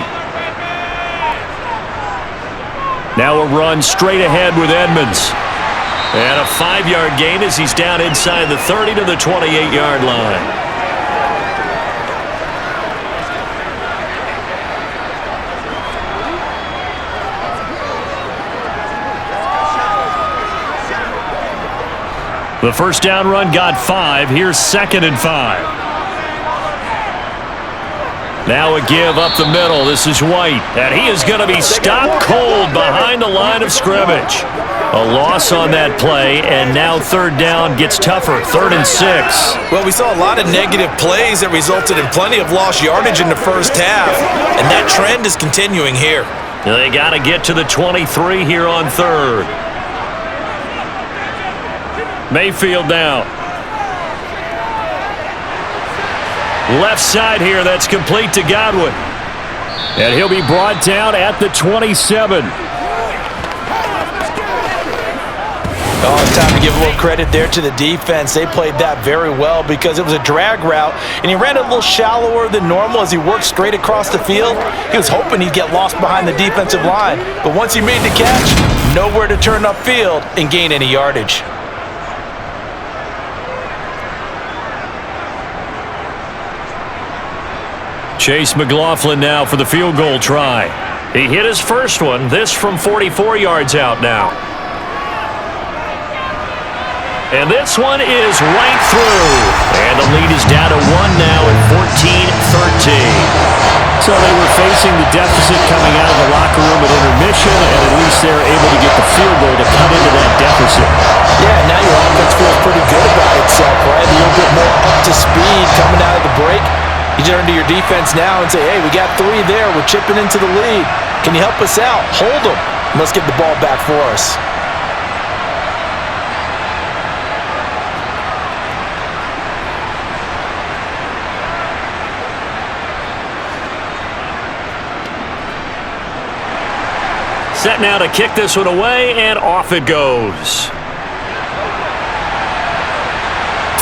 Now a run straight ahead with Edmonds. And a 5-yard gain as he's down inside the 30 to the 28-yard line. The first down run got 5. Here's 2nd and 5. Now a give up the middle. This is White. And he is going to be stopped cold behind the line of scrimmage. A loss on that play, and now 3rd down gets tougher. 3rd and 6. Well, we saw a lot of negative plays that resulted in plenty of lost yardage in the first half, and that trend is continuing here. They got to get to the 23 here on 3rd. Mayfield now. Left side here, that's complete to Godwin. And he'll be brought down at the 27. Oh, it's time to give a little credit there to the defense. They played that very well because it was a drag route, and he ran a little shallower than normal as he worked straight across the field. He was hoping he'd get lost behind the defensive line, but once he made the catch, nowhere to turn upfield and gain any yardage. Chase McLaughlin now for the field goal try. He hit his first one, this from 44 yards out now. And this one is right through. And the lead is down to 1 now at 14-13. So they were facing the deficit coming out of the locker room at intermission, and at least they're able to get the field goal to cut into that deficit. Yeah, now your offense feels pretty good about itself, right? A little bit more up to speed coming out of the break. You turn to your defense now and say, hey, we got 3 there. We're chipping into the lead. Can you help us out? Hold them. And let's get the ball back for us. Set now to kick this one away, and off it goes.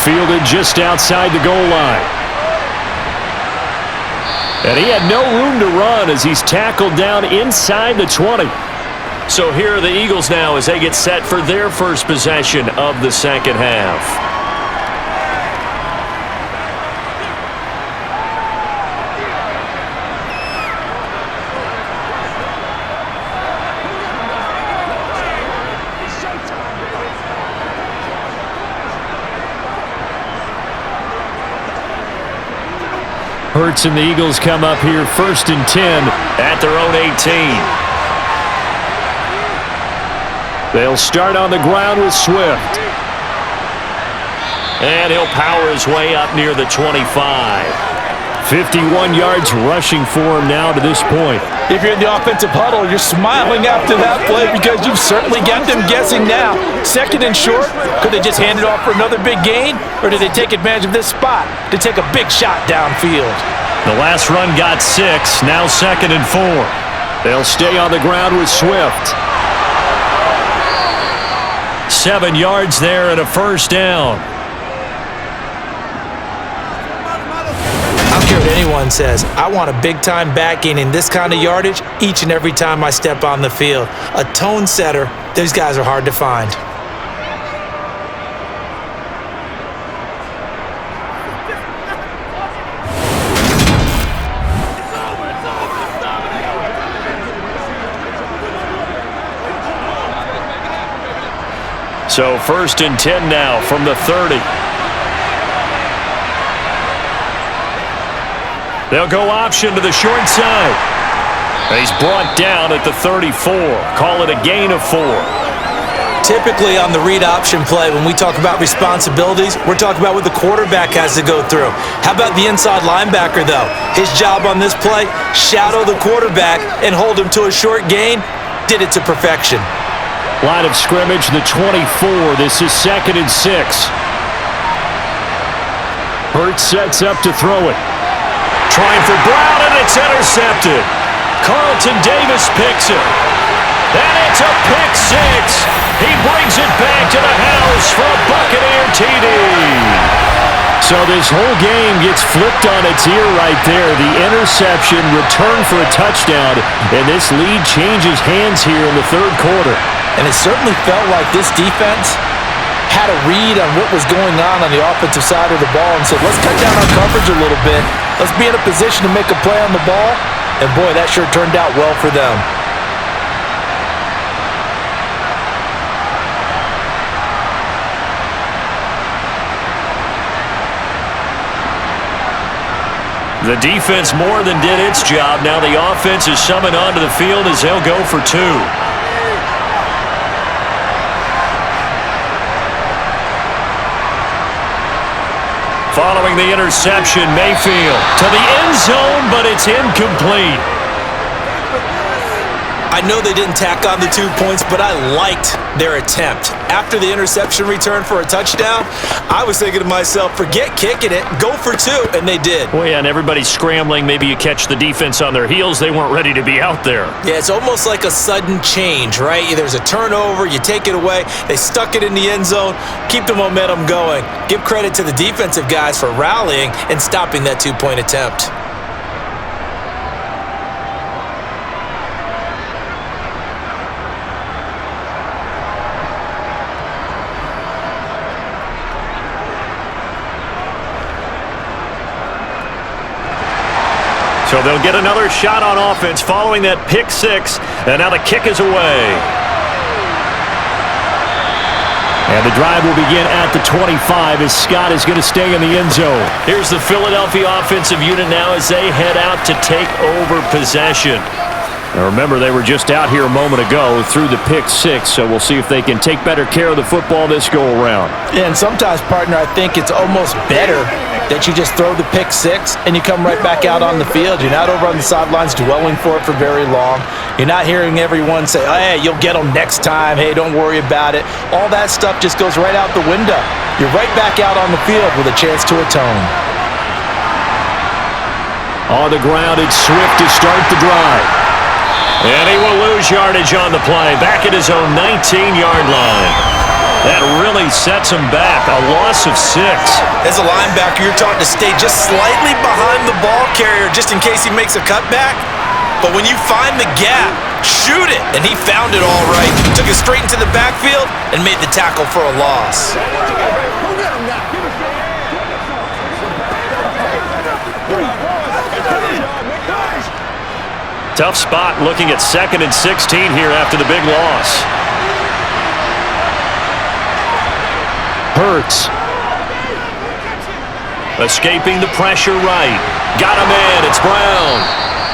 fielded just outside the goal line. And he had no room to run as he's tackled down inside the 20. So here are the Eagles now as they get set for their first possession of the second half. Hurts and the Eagles come up here 1st and 10 at their own 18. They'll start on the ground with Swift. And he'll power his way up near the 25. 51 yards rushing for him now to this point. If you're in the offensive huddle, you're smiling after that play because you've certainly got them guessing now. 2nd and short, could they just hand it off for another big gain? Or did they take advantage of this spot to take a big shot downfield? The last run got 6, now 2nd and 4. They'll stay on the ground with Swift. 7 yards there and a first down. I don't care what anyone says. I want a big-time back gain in this kind of yardage each and every time I step on the field. A tone setter, those guys are hard to find. So 1st and 10 now from the 30. They'll go option to the short side. He's brought down at the 34. Call it a gain of 4. Typically on the read option play, when we talk about responsibilities, we're talking about what the quarterback has to go through. How about the inside linebacker, though? His job on this play, shadow the quarterback and hold him to a short gain. Did it to perfection. Line of scrimmage, the 24. This is 2nd and 6. Hurts sets up to throw it. Trying for Brown, and it's intercepted. Carlton Davis picks it. And it's a pick 6. He brings it back to the house for a Buccaneer TD. So this whole game gets flipped on its ear right there. The interception, return for a touchdown, and this lead changes hands here in the 3rd quarter. And it certainly felt like this defense had a read on what was going on the offensive side of the ball and said, let's cut down our coverage a little bit. Let's be in a position to make a play on the ball. And boy, that sure turned out well for them. The defense more than did its job. Now the offense is summoned onto the field as they'll go for 2. Following the interception, Mayfield to the end zone, but it's incomplete. I know they didn't tack on the 2 points, but I liked their attempt. After the interception return for a touchdown, I was thinking to myself, forget kicking it, go for 2, and they did. Well, yeah, and everybody's scrambling. Maybe you catch the defense on their heels. They weren't ready to be out there. Yeah, it's almost like a sudden change, right? There's a turnover, you take it away, they stuck it in the end zone, keep the momentum going. Give credit to the defensive guys for rallying and stopping that 2-point attempt. So they'll get another shot on offense following that pick 6, and now the kick is away. And the drive will begin at the 25 as Scott is going to stay in the end zone. Here's the Philadelphia offensive unit now as they head out to take over possession. Now remember, they were just out here a moment ago through the pick 6, so we'll see if they can take better care of the football this go-around. Yeah, and sometimes, partner, I think it's almost better that you just throw the pick 6 and you come right back out on the field. You're not over on the sidelines dwelling for it for very long. You're not hearing everyone say, oh, hey, you'll get them next time. Hey, don't worry about it. All that stuff just goes right out the window. You're right back out on the field with a chance to atone. On the ground, it's Swift to start the drive. And he will lose yardage on the play, back at his own 19-yard line. That really sets him back. A loss of 6. As a linebacker, you're taught to stay just slightly behind the ball carrier just in case he makes a cutback. But when you find the gap, shoot it. And he found it all right. Took it straight into the backfield and made the tackle for a loss. Tough spot looking at 2nd and 16 here after the big loss. Hurts. Escaping the pressure right. Got him in. It's Brown.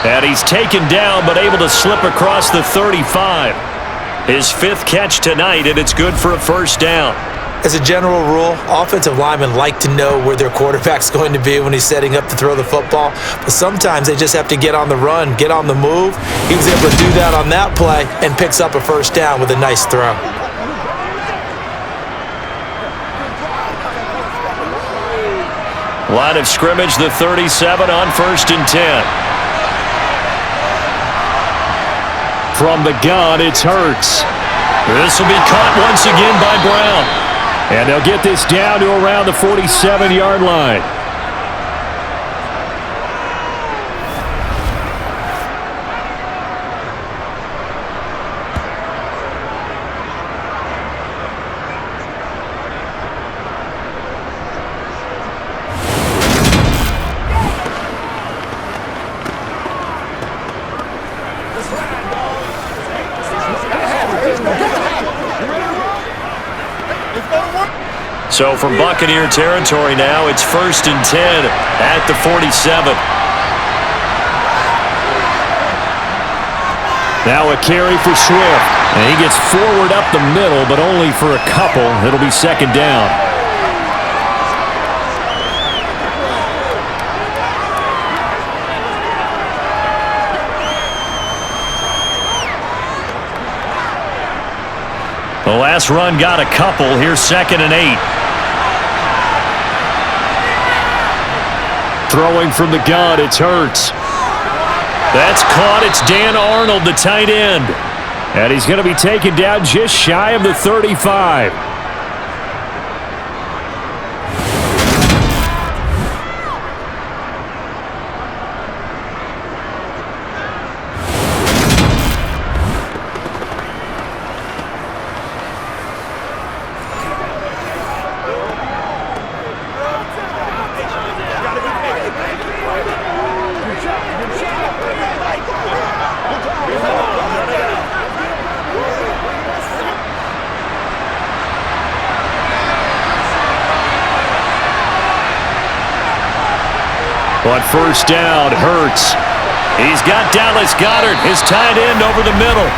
And he's taken down but able to slip across the 35. His 5th catch tonight, and it's good for a first down. As a general rule, offensive linemen like to know where their quarterback's going to be when he's setting up to throw the football. But sometimes they just have to get on the run, get on the move. He was able to do that on that play and picks up a first down with a nice throw. Line of scrimmage, the 37 on 1st and 10. From the gun, it's Hurts. This will be caught once again by Brown. And they'll get this down to around the 47-yard line. So from Buccaneer territory now, it's 1st and 10 at the 47. Now a carry for Swift. And he gets forward up the middle, but only for a couple. It'll be 2nd down. The last run got a couple. Here's 2nd and 8. Throwing from the gun, it's Hurts. That's caught. It's Dan Arnold, the tight end. And he's going to be taken down just shy of the 35. On 1st down, Hurts. He's got Dallas Goedert, his tight end, over the middle.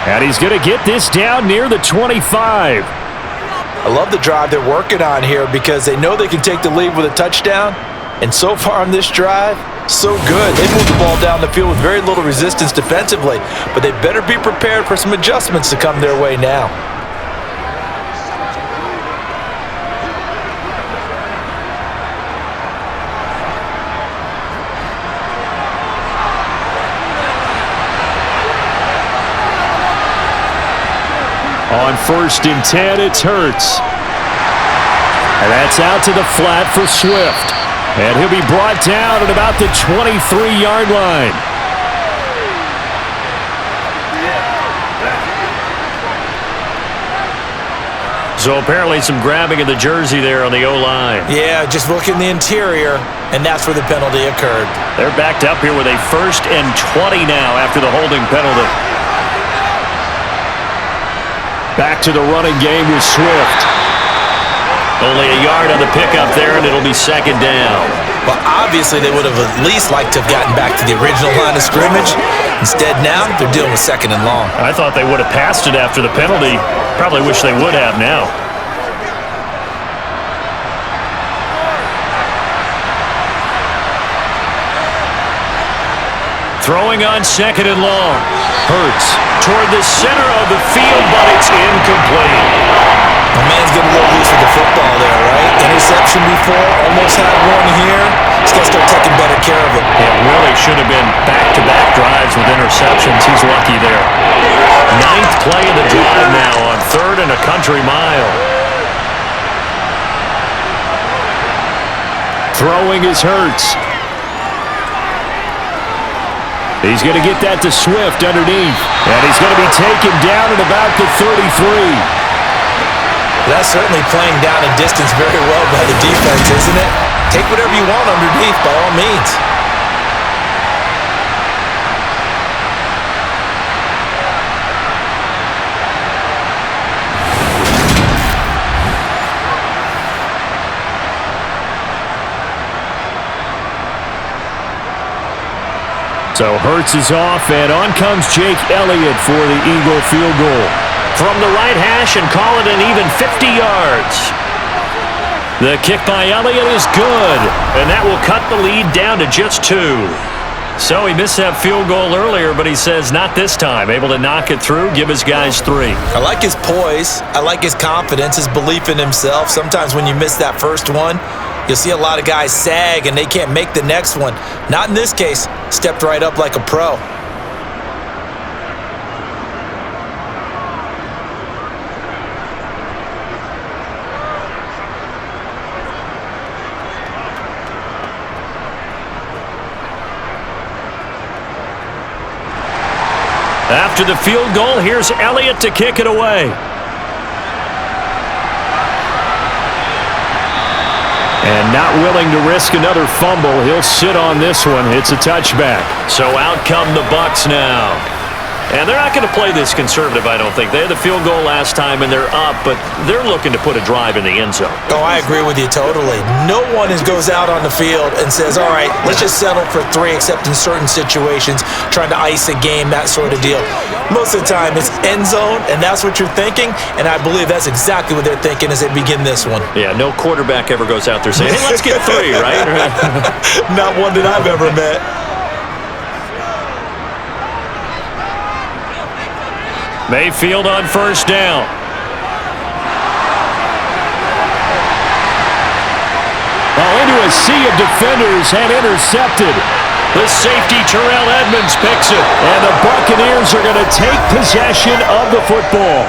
And he's going to get this down near the 25. I love the drive they're working on here because they know they can take the lead with a touchdown. And so far on this drive, so good. They moved the ball down the field with very little resistance defensively. But they better be prepared for some adjustments to come their way now. On 1st and 10, it's Hurts. And that's out to the flat for Swift. And he'll be brought down at about the 23-yard line. So apparently some grabbing of the jersey there on the O-line. Yeah, just look in the interior, and that's where the penalty occurred. They're backed up here with a 1st and 20 now after the holding penalty. Back to the running game with Swift. Only a yard on the pickup there, and it'll be 2nd down. Well, obviously they would have at least liked to have gotten back to the original line of scrimmage. Instead, now they're dealing with 2nd and long. I thought they would have passed it after the penalty. Probably wish they would have now. Throwing on 2nd and long. Hurts toward the center of the field, but it's incomplete. The man's getting a little loose with the football there, right? Interception before, almost had one here. He's got to start taking better care of it. It really should have been back-to-back drives with interceptions. He's lucky there. 9th play of the drive now on 3rd and a country mile. Throwing is Hurts. He's going to get that to Swift underneath. And he's going to be taken down at about the 33. That's certainly playing down a distance very well by the defense, isn't it? Take whatever you want underneath, by all means. So Hurts is off, and on comes Jake Elliott for the Eagle field goal. From the right hash and call it an even 50 yards. The kick by Elliott is good, And that will cut the lead down to just 2. so he missed that field goal earlier, but he says not this time. Able to knock it through, give his guys 3. I like his poise. I like his confidence, his belief in himself. Sometimes when you miss that first one, you'll see a lot of guys sag and they can't make the next one. Not in this case. Stepped right up like a pro. After the field goal, here's Elliott to kick it away. And not willing to risk another fumble, he'll sit on this one. It's a touchback. So out come the Bucs now. And they're not going to play this conservative, I don't think. They had the field goal last time, and they're up, but they're looking to put a drive in the end zone. Oh, I agree with you totally. No one goes out on the field and says, all right, let's just settle for 3, except in certain situations, trying to ice a game, that sort of deal. Most of the time, it's end zone, and that's what you're thinking, and I believe that's exactly what they're thinking as they begin this one. Yeah, no quarterback ever goes out there saying, hey, let's get 3, right? Not one that I've ever met. Mayfield on first down. Well, into a sea of defenders and intercepted. The safety, Terrell Edmonds, picks it. And the Buccaneers are going to take possession of the football.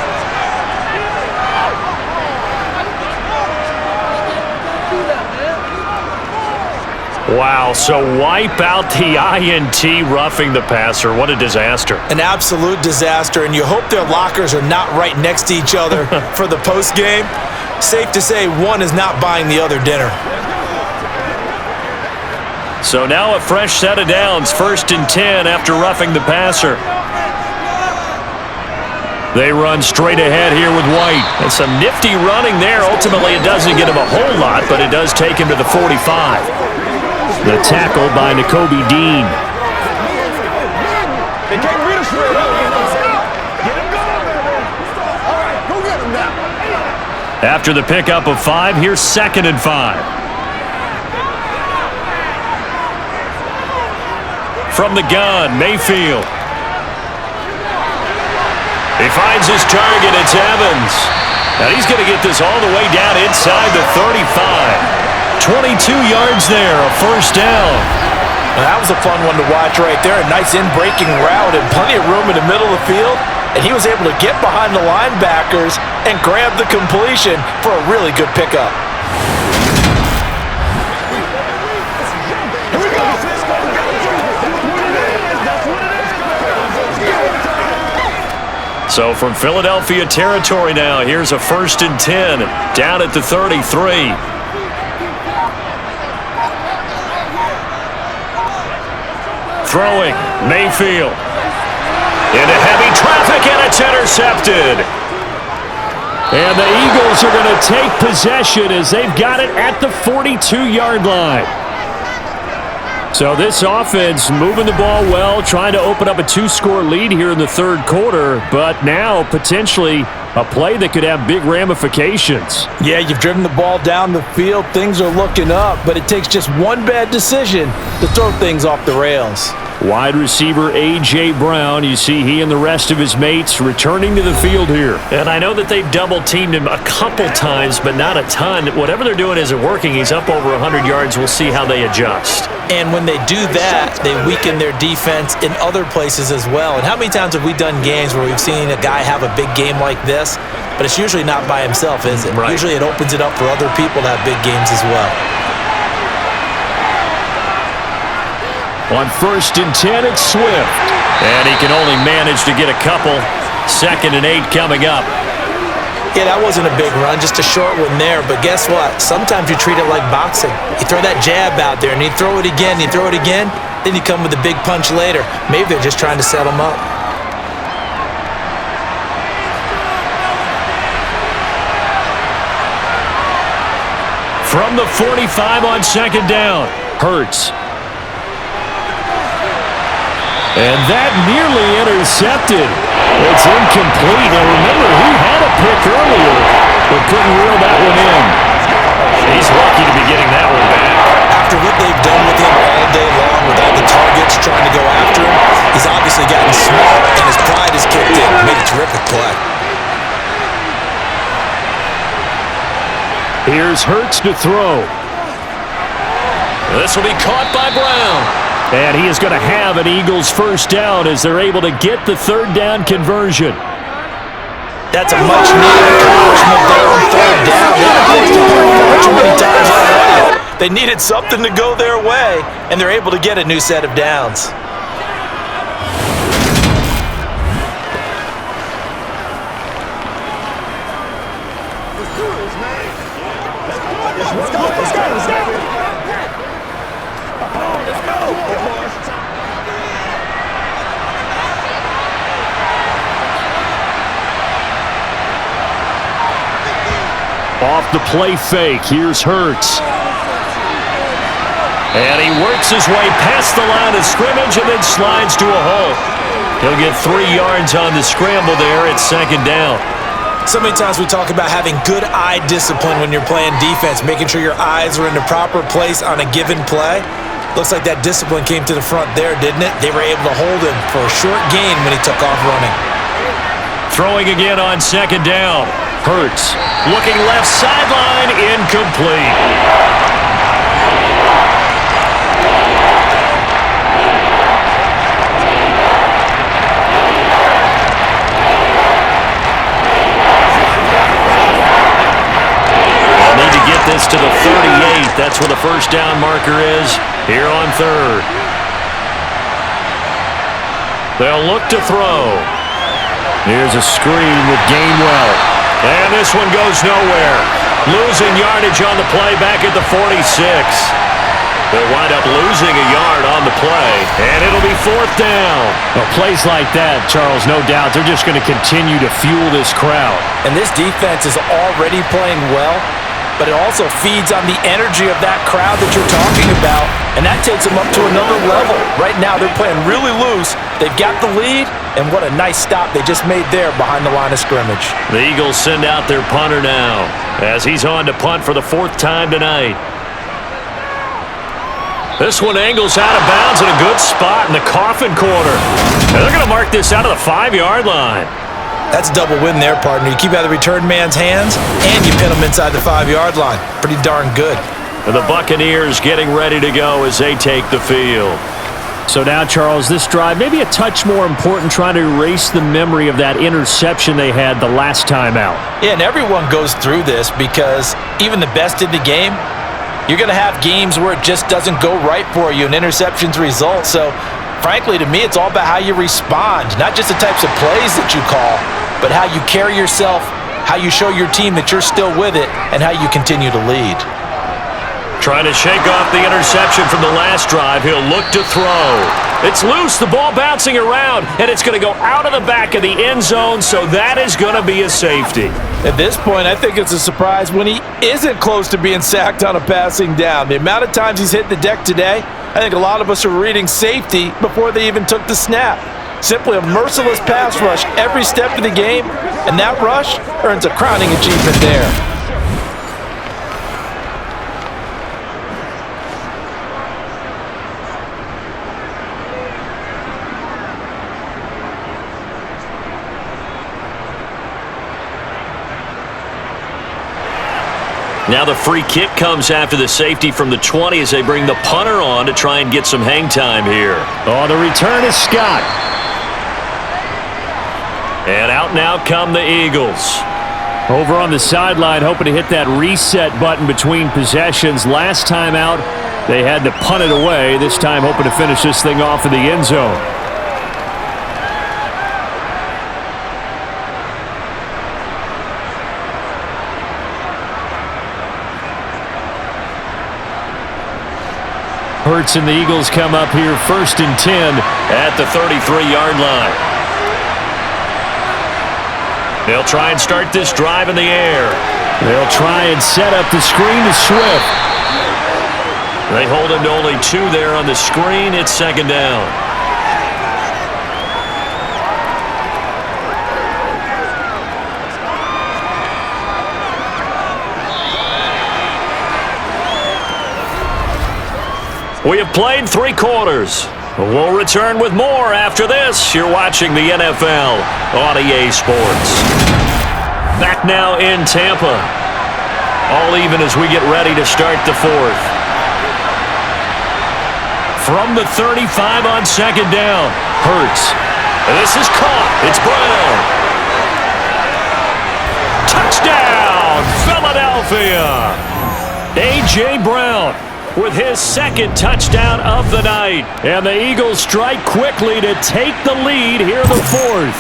Wow, so wipe out the INT roughing the passer. What a disaster. An absolute disaster, and you hope their lockers are not right next to each other for the post game. Safe to say one is not buying the other dinner. So now a fresh set of downs, 1st and 10 after roughing the passer. They run straight ahead here with White. And some nifty running there. Ultimately, it doesn't get him a whole lot, but it does take him to the 45. The tackle by Nakobe Dean. They can't beat us straight up. Get him going, baby. All right, go get him now. After the pickup of 5, here's 2nd and 5. From the gun, Mayfield. He finds his target. It's Evans. And he's going to get this all the way down inside the 35. 22 yards there, a first down. Well, that was a fun one to watch right there. A nice in-breaking route and plenty of room in the middle of the field. And he was able to get behind the linebackers and grab the completion for a really good pickup. So from Philadelphia territory now, here's a 1st and 10 down at the 33. Throwing, Mayfield. Into heavy traffic, and it's intercepted. And the Eagles are going to take possession as they've got it at the 42-yard line. So this offense moving the ball well, trying to open up a 2-score lead here in the 3rd quarter, but now potentially a play that could have big ramifications. Yeah, you've driven the ball down the field. Things are looking up, but it takes just one bad decision to throw things off the rails. Wide receiver A.J. Brown, you see he and the rest of his mates returning to the field here. And I know that they've double-teamed him a couple times, but not a ton. Whatever they're doing isn't working. He's up over 100 yards. We'll see how they adjust. And when they do that, they weaken their defense in other places as well. And how many times have we done games where we've seen a guy have a big game like this, but it's usually not by himself, is it? Right. Usually it opens it up for other people to have big games as well. On 1st and 10, it's Swift. And he can only manage to get a couple. 2nd and 8 coming up. Yeah, that wasn't a big run, just a short one there. But guess what? Sometimes you treat it like boxing. You throw that jab out there, and you throw it again, you throw it again, then you come with a big punch later. Maybe they're just trying to set him up. From the 45 on 2nd down, Hurts. And that nearly intercepted. It's incomplete. Now remember, he had a pick earlier, but couldn't reel that one in. He's lucky to be getting that one back. After what they've done with him all day long, with all the targets trying to go after him, he's obviously gotten smart, and his pride has kicked in. Made a terrific play. Here's Hurts to throw. This will be caught by Brown. And he is going to have an Eagles first down as they're able to get the 3rd down conversion. That's a much-needed accomplishment there on 3rd down. They were forced to punt far too many times already. They needed something to go their way, and they're able to get a new set of downs. Off the play fake, here's Hurts. And he works his way past the line of scrimmage and then slides to a halt. He'll get 3 yards on the scramble there at 2nd down. So many times we talk about having good eye discipline when you're playing defense, making sure your eyes are in the proper place on a given play. Looks like that discipline came to the front there, didn't it? They were able to hold him for a short gain when he took off running. Throwing again on 2nd down. Hurts looking left sideline, incomplete. They'll need to get this to the 38. That's where the first down marker is here on 3rd. They'll look to throw. Here's a screen with Gainwell. And this one goes nowhere. Losing yardage on the play back at the 46. They'll wind up losing a yard on the play, and it'll be 4th down. Well, plays like that, Charles, no doubt, they're just going to continue to fuel this crowd. And this defense is already playing well, but it also feeds on the energy of that crowd that you're talking about, and that takes them up to another level. Right now, they're playing really loose. They've got the lead, and what a nice stop they just made there behind the line of scrimmage. The Eagles send out their punter now as he's on to punt for the 4th time tonight. This one angles out of bounds in a good spot in the coffin corner. And they're going to mark this out of the 5-yard line. That's a double win there, partner. You keep out of the return man's hands, and you pin him inside the 5-yard line. Pretty darn good. And the Buccaneers getting ready to go as they take the field. So now, Charles, this drive maybe a touch more important, trying to erase the memory of that interception they had the last time out. Yeah, and everyone goes through this because even the best in the game, you're going to have games where it just doesn't go right for you and interceptions result. So, frankly, to me, it's all about how you respond, not just the types of plays that you call, but how you carry yourself, how you show your team that you're still with it, and how you continue to lead. Trying to shake off the interception from the last drive. He'll look to throw. It's loose, the ball bouncing around, and it's going to go out of the back of the end zone, so that is going to be a safety. At this point, I think it's a surprise when he isn't close to being sacked on a passing down. The amount of times he's hit the deck today, I think a lot of us are reading safety before they even took the snap. Simply a merciless pass rush every step of the game, and that rush earns a crowning achievement there. Now the free kick comes after the safety from the 20 as they bring the punter on to try and get some hang time here. On the return is Scott. And out now come the Eagles. Over on the sideline, hoping to hit that reset button between possessions. Last time out, they had to punt it away. This time hoping to finish this thing off in the end zone. Hurts and the Eagles come up here 1st and 10 at the 33-yard line. They'll try and start this drive in the air. They'll try and set up the screen to Swift. They hold him to only 2 there on the screen. It's 2nd down. We have played 3 quarters. We'll return with more after this. You're watching the NFL on EA Sports. Back now in Tampa. All even as we get ready to start the 4th. From the 35 on 2nd down. Hurts. This is caught. It's Brown. Touchdown, Philadelphia. A.J. Brown with his 2nd touchdown of the night. And the Eagles strike quickly to take the lead here in the 4th.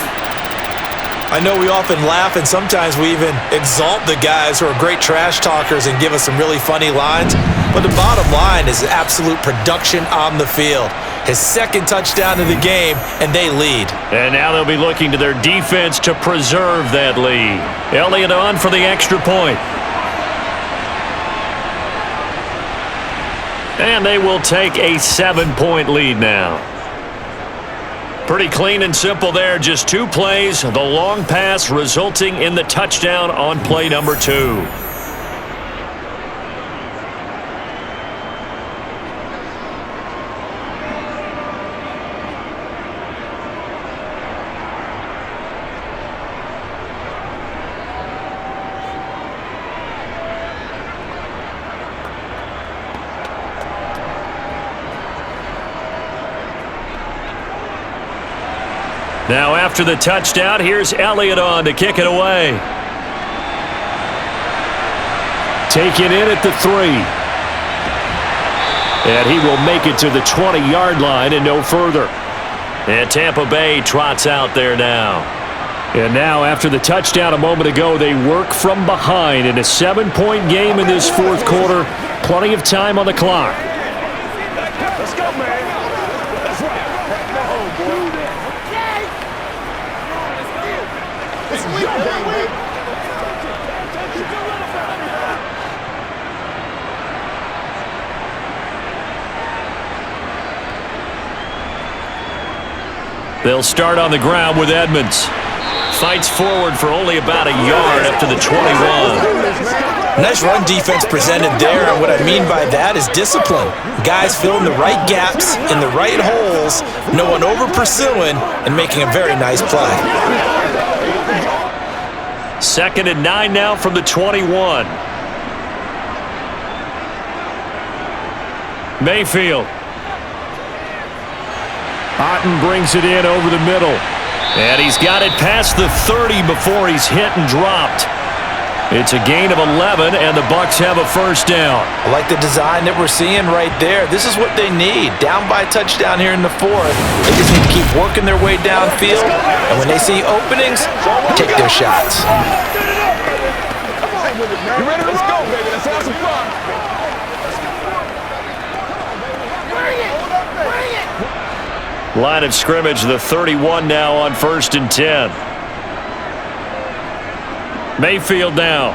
I know we often laugh and sometimes we even exalt the guys who are great trash talkers and give us some really funny lines. But the bottom line is absolute production on the field. His 2nd touchdown of the game, and they lead. And now they'll be looking to their defense to preserve that lead. Elliott on for the extra point. And they will take a 7-point lead now. Pretty clean and simple there. Just 2 plays. The long pass resulting in the touchdown on play number 2. Now after the touchdown, here's Elliott on to kick it away. Taken in at the 3. And he will make it to the 20-yard line and no further. And Tampa Bay trots out there now. And now after the touchdown a moment ago, they work from behind in a 7-point game in this 4th quarter. Plenty of time on the clock. Let's go, man. That's right. No, boy. It's your game, baby. They'll start on the ground with Edmonds. Fights forward for only about a yard up to the 21. Nice run defense presented there, and what I mean by that is discipline. Guys filling the right gaps in the right holes, no one over pursuing, and making a very nice play. 2nd and 9 now from the 21. Mayfield. Otten brings it in over the middle. And he's got it past the 30 before he's hit and dropped. It's a gain of 11, and the Bucs have a 1st down. I like the design that we're seeing right there. This is what they need. Down by a touchdown here in the 4th. They just need to keep working their way downfield, and when they see openings, take their shots. You ready? Let's go, baby. Let's have some fun. Line of scrimmage, the 31 now on 1st and 10. Mayfield now.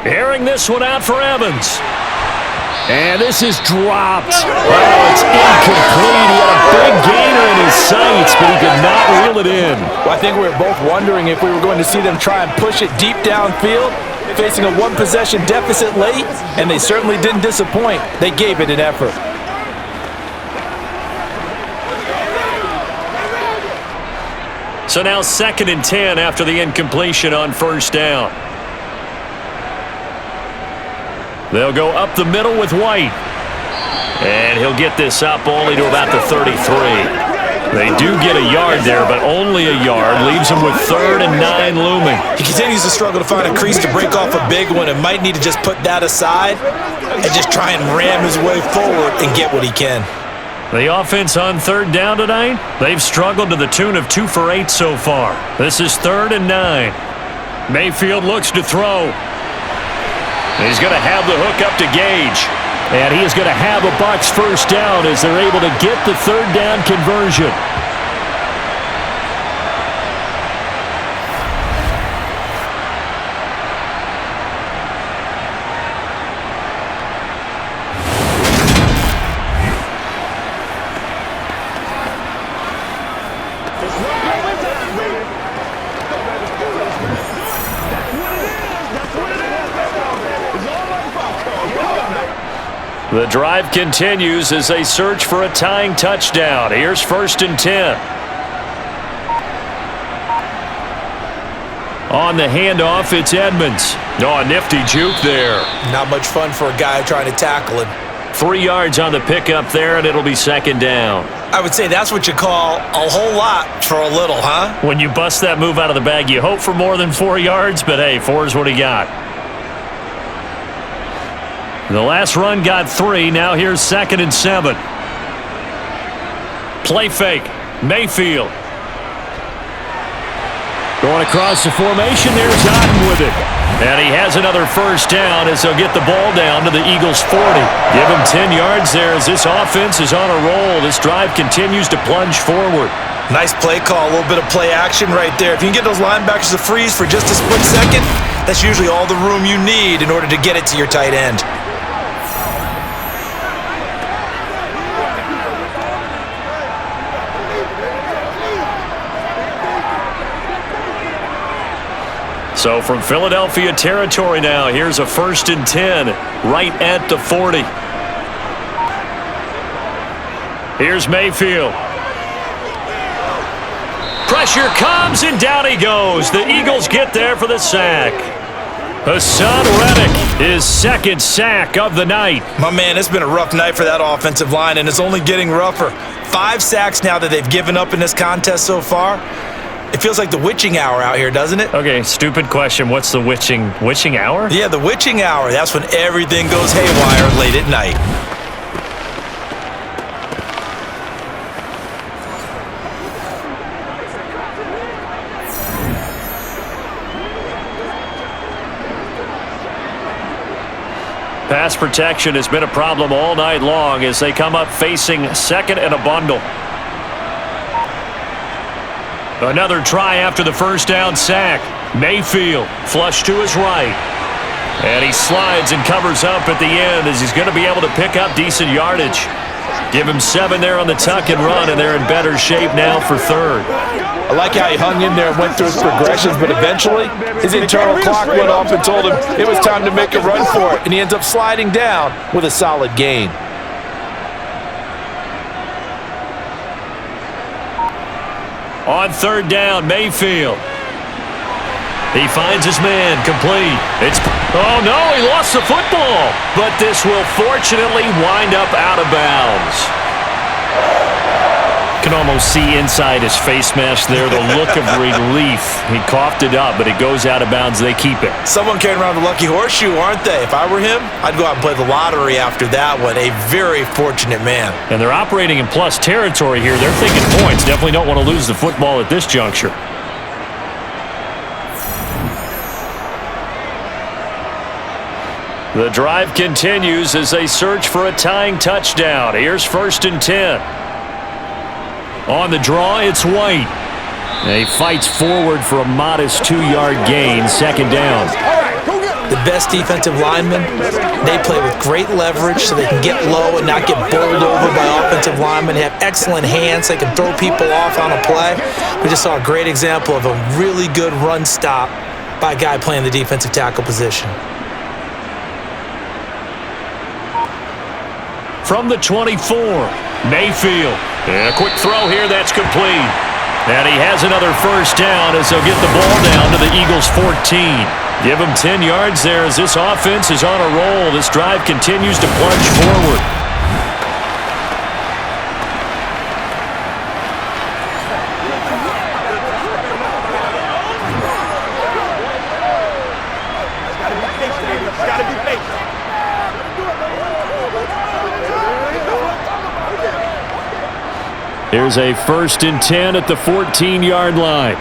Airing this one out for Evans. And this is dropped. Oh, it's incomplete. He had a big gainer in his sights, but he could not reel it in. Well, I think we were both wondering if we were going to see them try and push it deep downfield, facing a 1-possession deficit late, and they certainly didn't disappoint. They gave it an effort. So now 2nd and 10 after the incompletion on 1st down. They'll go up the middle with White. And he'll get this up only to about the 33. They do get a yard there, but only a yard. Leaves him with 3rd and 9 looming. He continues to struggle to find a crease to break off a big one and might need to just put that aside and just try and ram his way forward and get what he can. The offense on 3rd down tonight, they've struggled to the tune of 2 for 8 so far. This is 3rd and 9. Mayfield looks to throw. He's going to have the hook up to Gage. And he is going to have a BUCS first down as they're able to get the 3rd down conversion. The drive continues as they search for a tying touchdown. Here's 1st and 10. On the handoff, it's Edmonds. Oh, a nifty juke there. Not much fun for a guy trying to tackle him. 3 yards on the pickup there, and it'll be 2nd down. I would say that's what you call a whole lot for a little, huh? When you bust that move out of the bag, you hope for more than 4 yards, but hey, 4 is what he got. The last run got 3. Now here's 2nd and 7. Play fake. Mayfield. Going across the formation. There's Otten with it. And he has another first down as they'll get the ball down to the Eagles' 40. Give him 10 yards there as this offense is on a roll. This drive continues to plunge forward. Nice play call. A little bit of play action right there. If you can get those linebackers to freeze for just a split second, that's usually all the room you need in order to get it to your tight end. So from Philadelphia territory now, here's a 1st and 10 right at the 40. Here's Mayfield. Pressure comes and down he goes. The Eagles get there for the sack. Hassan Reddick, his 2nd sack of the night. My man, it's been a rough night for that offensive line, and it's only getting rougher. 5 sacks now that they've given up in this contest so far. It feels like the witching hour out here, doesn't it? Okay, stupid question. What's the witching hour? Yeah, the witching hour. That's when everything goes haywire late at night. Pass protection has been a problem all night long as they come up facing 2nd and a bundle. Another try after the first down sack. Mayfield flush to his right. And he slides and covers up at the end as he's going to be able to pick up decent yardage. Give him 7 there on the tuck and run, and they're in better shape now for 3rd. I like how he hung in there and went through his progressions, but eventually his internal clock went off and told him it was time to make a run for it, and he ends up sliding down with a solid gain. On 3rd down, Mayfield. He finds his man, complete. Oh no, he lost the football. But this will fortunately wind up out of bounds. Can almost see inside his face mask there the look of relief. He coughed it up, but it goes out of bounds. They keep it. Someone carrying around the lucky horseshoe, aren't they? If I were him, I'd go out and play the lottery after that one. A very fortunate man. And they're operating in plus territory here. They're thinking points. Definitely don't want to lose the football at this juncture. The drive continues as they search for a tying touchdown. Here's 1st and 10. On the draw, it's White. And he fights forward for a modest 2-yard gain, 2nd down. The best defensive linemen, they play with great leverage so they can get low and not get bowled over by offensive linemen. They have excellent hands. They can throw people off on a play. We just saw a great example of a really good run stop by a guy playing the defensive tackle position. From the 24, Mayfield. And a quick throw here, that's complete. And he has another first down as they'll get the ball down to the Eagles' 14. Give him 10 yards there as this offense is on a roll. This drive continues to plunge forward. Here's a 1st and 10 at the 14-yard line.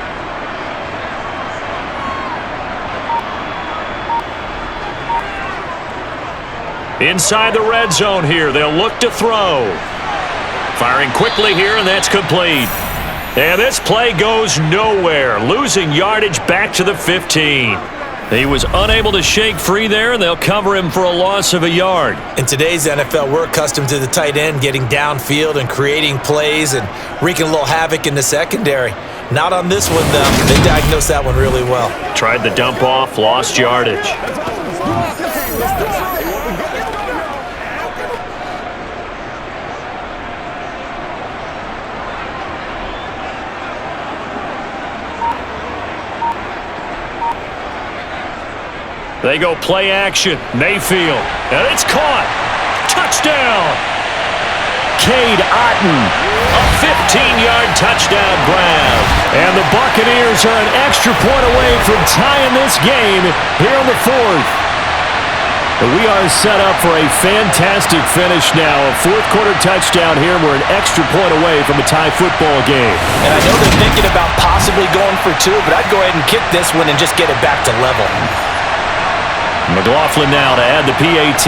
Inside the red zone here, they'll look to throw. Firing quickly here, and that's complete. And this play goes nowhere, losing yardage back to the 15. He was unable to shake free there, and they'll cover him for a loss of a yard. In today's NFL, we're accustomed to the tight end getting downfield and creating plays and wreaking a little havoc in the secondary. Not on this one, though. They diagnosed that one really well. Tried the dump off, lost yardage. They go play action. Mayfield. And it's caught. Touchdown. Cade Otton. A 15-yard touchdown grab. And the Buccaneers are an extra point away from tying this game here in the 4th. We are set up for a fantastic finish now. A 4th-quarter touchdown here. We're an extra point away from a tie football game. And I know they're thinking about possibly going for 2, but I'd go ahead and kick this one and just get it back to level. McLaughlin now to add the PAT.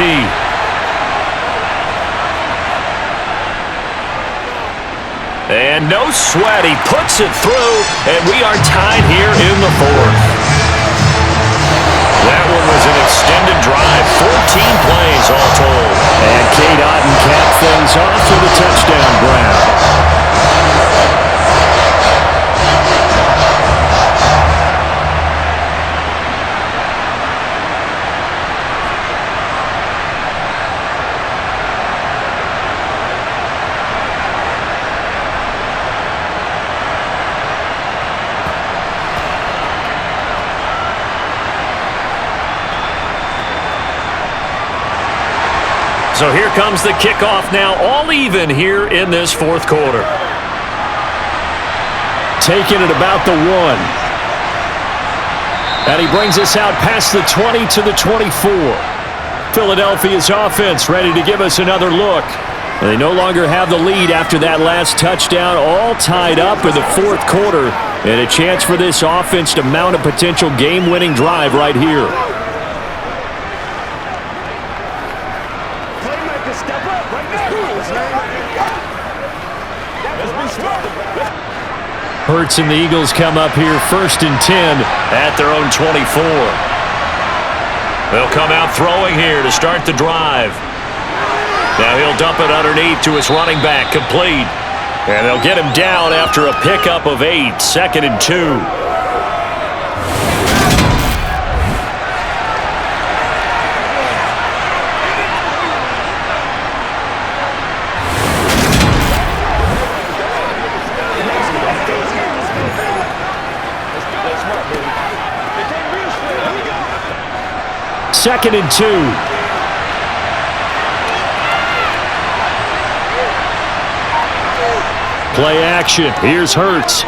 And no sweat. He puts it through, and we are tied here in the 4th. That one was an extended drive. 14 plays all told. And Cade Otton capped things off with a touchdown grab. So here comes the kickoff now, all even here in this 4th quarter. Taking it about the 1. And he brings us out past the 20 to the 24. Philadelphia's offense ready to give us another look. They no longer have the lead after that last touchdown, all tied up in the 4th quarter. And a chance for this offense to mount a potential game-winning drive right here. Hurts and the Eagles come up here 1st and 10 at their own 24. They'll come out throwing here to start the drive. Now he'll dump it underneath to his running back, complete. And they'll get him down after a pickup of 8, 2nd and 2. Second and 2. Play action. Here's Hurts.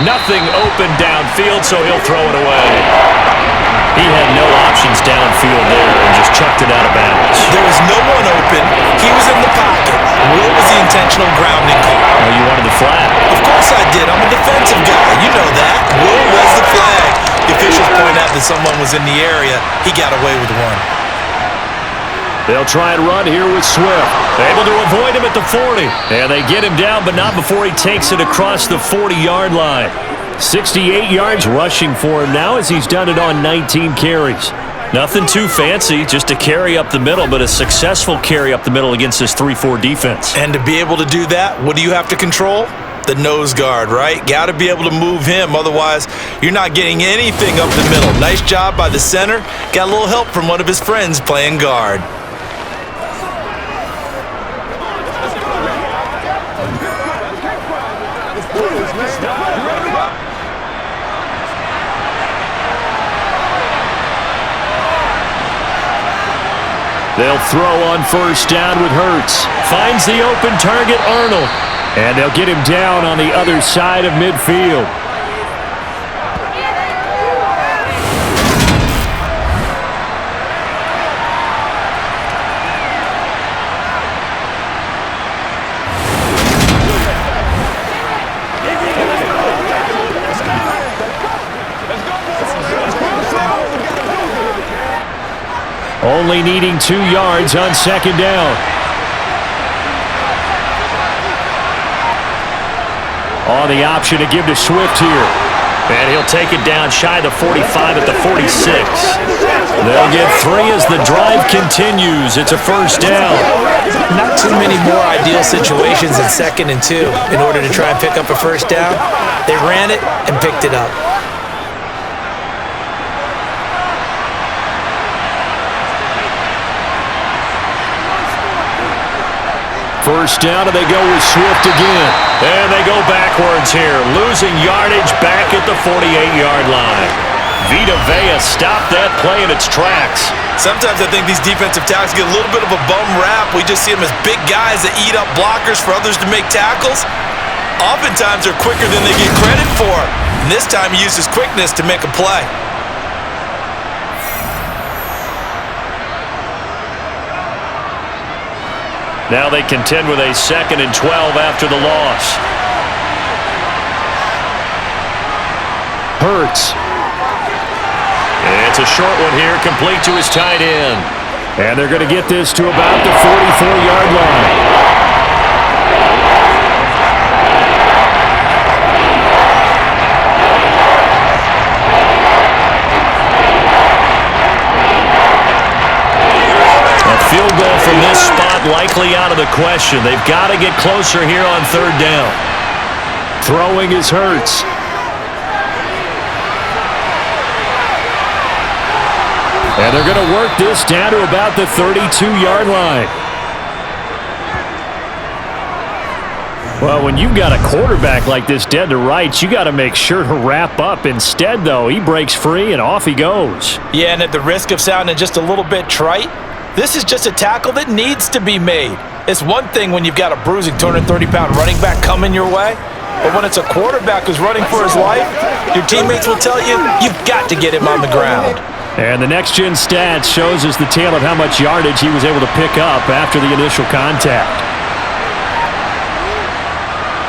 Nothing open downfield, so he'll throw it away. He had no options downfield there and just chucked it out of bounds. There was no one open. He was in the pocket. Will was the intentional grounding call. Oh, you wanted the flag? Of course I did. I'm a defensive guy. You know that. Will was the flag. The officials point out that someone was in the area. He got away with one. They'll try and run here with Swift. Able to avoid him at the 40. And they get him down, but not before he takes it across the 40-yard line. 68 yards rushing for him now as he's done it on 19 carries. Nothing too fancy, just a carry up the middle, but a successful carry up the middle against this 3-4 defense. And to be able to do that, what do you have to control? The nose guard, right? Got to be able to move him, otherwise you're not getting anything up the middle. Nice job by the center. Got a little help from one of his friends playing guard. They'll throw on first down with Hurts. Finds the open target, Arnold. And they'll get him down on the other side of midfield. Only needing 2 yards on second down. On the option to give to Swift here. And he'll take it down shy of the 45 at the 46. They'll get 3 as the drive continues. It's a first down. Not too many more ideal situations in 2nd and 2 in order to try and pick up a first down. They ran it and picked it up. First down, and they go with Swift again. And they go backwards here, losing yardage back at the 48-yard line. Vita Vea stopped that play in its tracks. Sometimes I think these defensive tackles get a little bit of a bum rap. We just see them as big guys that eat up blockers for others to make tackles. Oftentimes they're quicker than they get credit for. And this time he used his quickness to make a play. Now they contend with a 2nd and 12 after the loss. Hurts. It's a short one here, complete to his tight end. And they're going to get this to about the 44-yard line. Field goal from this spot likely out of the question. They've got to get closer here on 3rd down. Throwing is Hurts. And they're going to work this down to about the 32-yard line. Well, when you've got a quarterback like this dead to rights, you got to make sure to wrap up. Instead, though, he breaks free and off he goes. Yeah, and at the risk of sounding just a little bit trite, this is just a tackle that needs to be made. It's one thing when you've got a bruising 230-pound running back coming your way, but when it's a quarterback who's running for his life, your teammates will tell you, you've got to get him on the ground. And the next-gen stats shows us the tale of how much yardage he was able to pick up after the initial contact.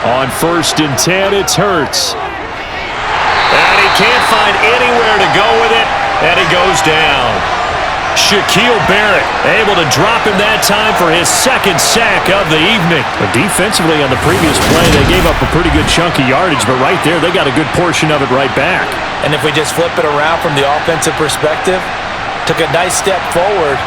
On 1st and 10, it's Hurts. And he can't find anywhere to go with it, and he goes down. Shaquille Barrett able to drop him that time for his 2nd sack of the evening. But defensively on the previous play, they gave up a pretty good chunk of yardage, but right there, they got a good portion of it right back. And if we just flip it around from the offensive perspective, took a nice step forward,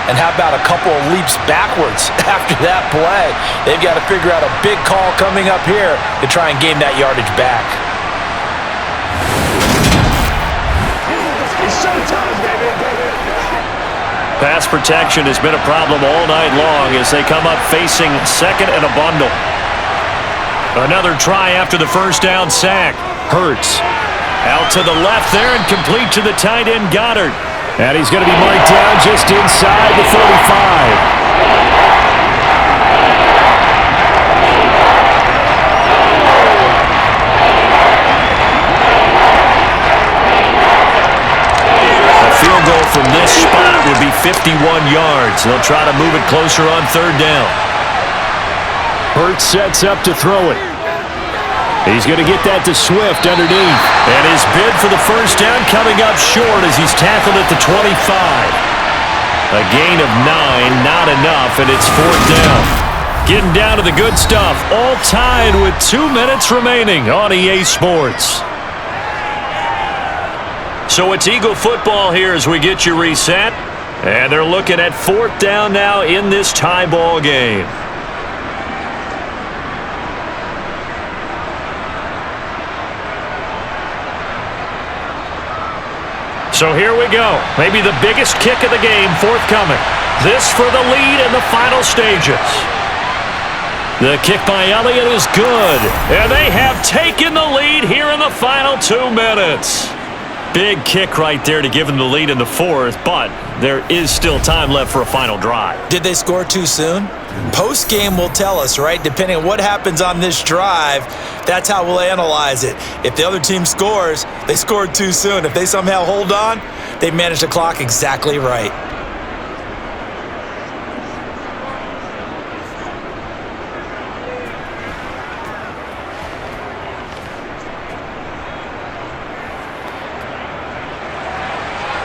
and how about a couple of leaps backwards after that play? They've got to figure out a big call coming up here to try and gain that yardage back. It's showtime, baby. Pass protection has been a problem all night long as they come up facing 2nd and a bundle. Another try after the first down sack. Hurts. Out to the left there and complete to the tight end Goddard. And he's going to be marked down just inside the 35. Field goal from this spot would be 51 yards. They'll try to move it closer on 3rd down. Hurts sets up to throw it. He's going to get that to Swift underneath. And his bid for the first down coming up short as he's tackled at the 25. A gain of 9, not enough, and it's 4th down. Getting down to the good stuff, all tied with 2 minutes remaining on EA Sports. So it's Eagle football here as we get you reset. And they're looking at 4th down now in this tie ball game. So here we go. Maybe the biggest kick of the game forthcoming. This for the lead in the final stages. The kick by Elliott is good. And they have taken the lead here in the final 2 minutes. Big kick right there to give them the lead in the fourth, but there is still time left for a final drive. Did they score too soon? Post-game will tell us, right? Depending on what happens on this drive, that's how we'll analyze it. If the other team scores, they scored too soon. If they somehow hold on, they managed the clock exactly right.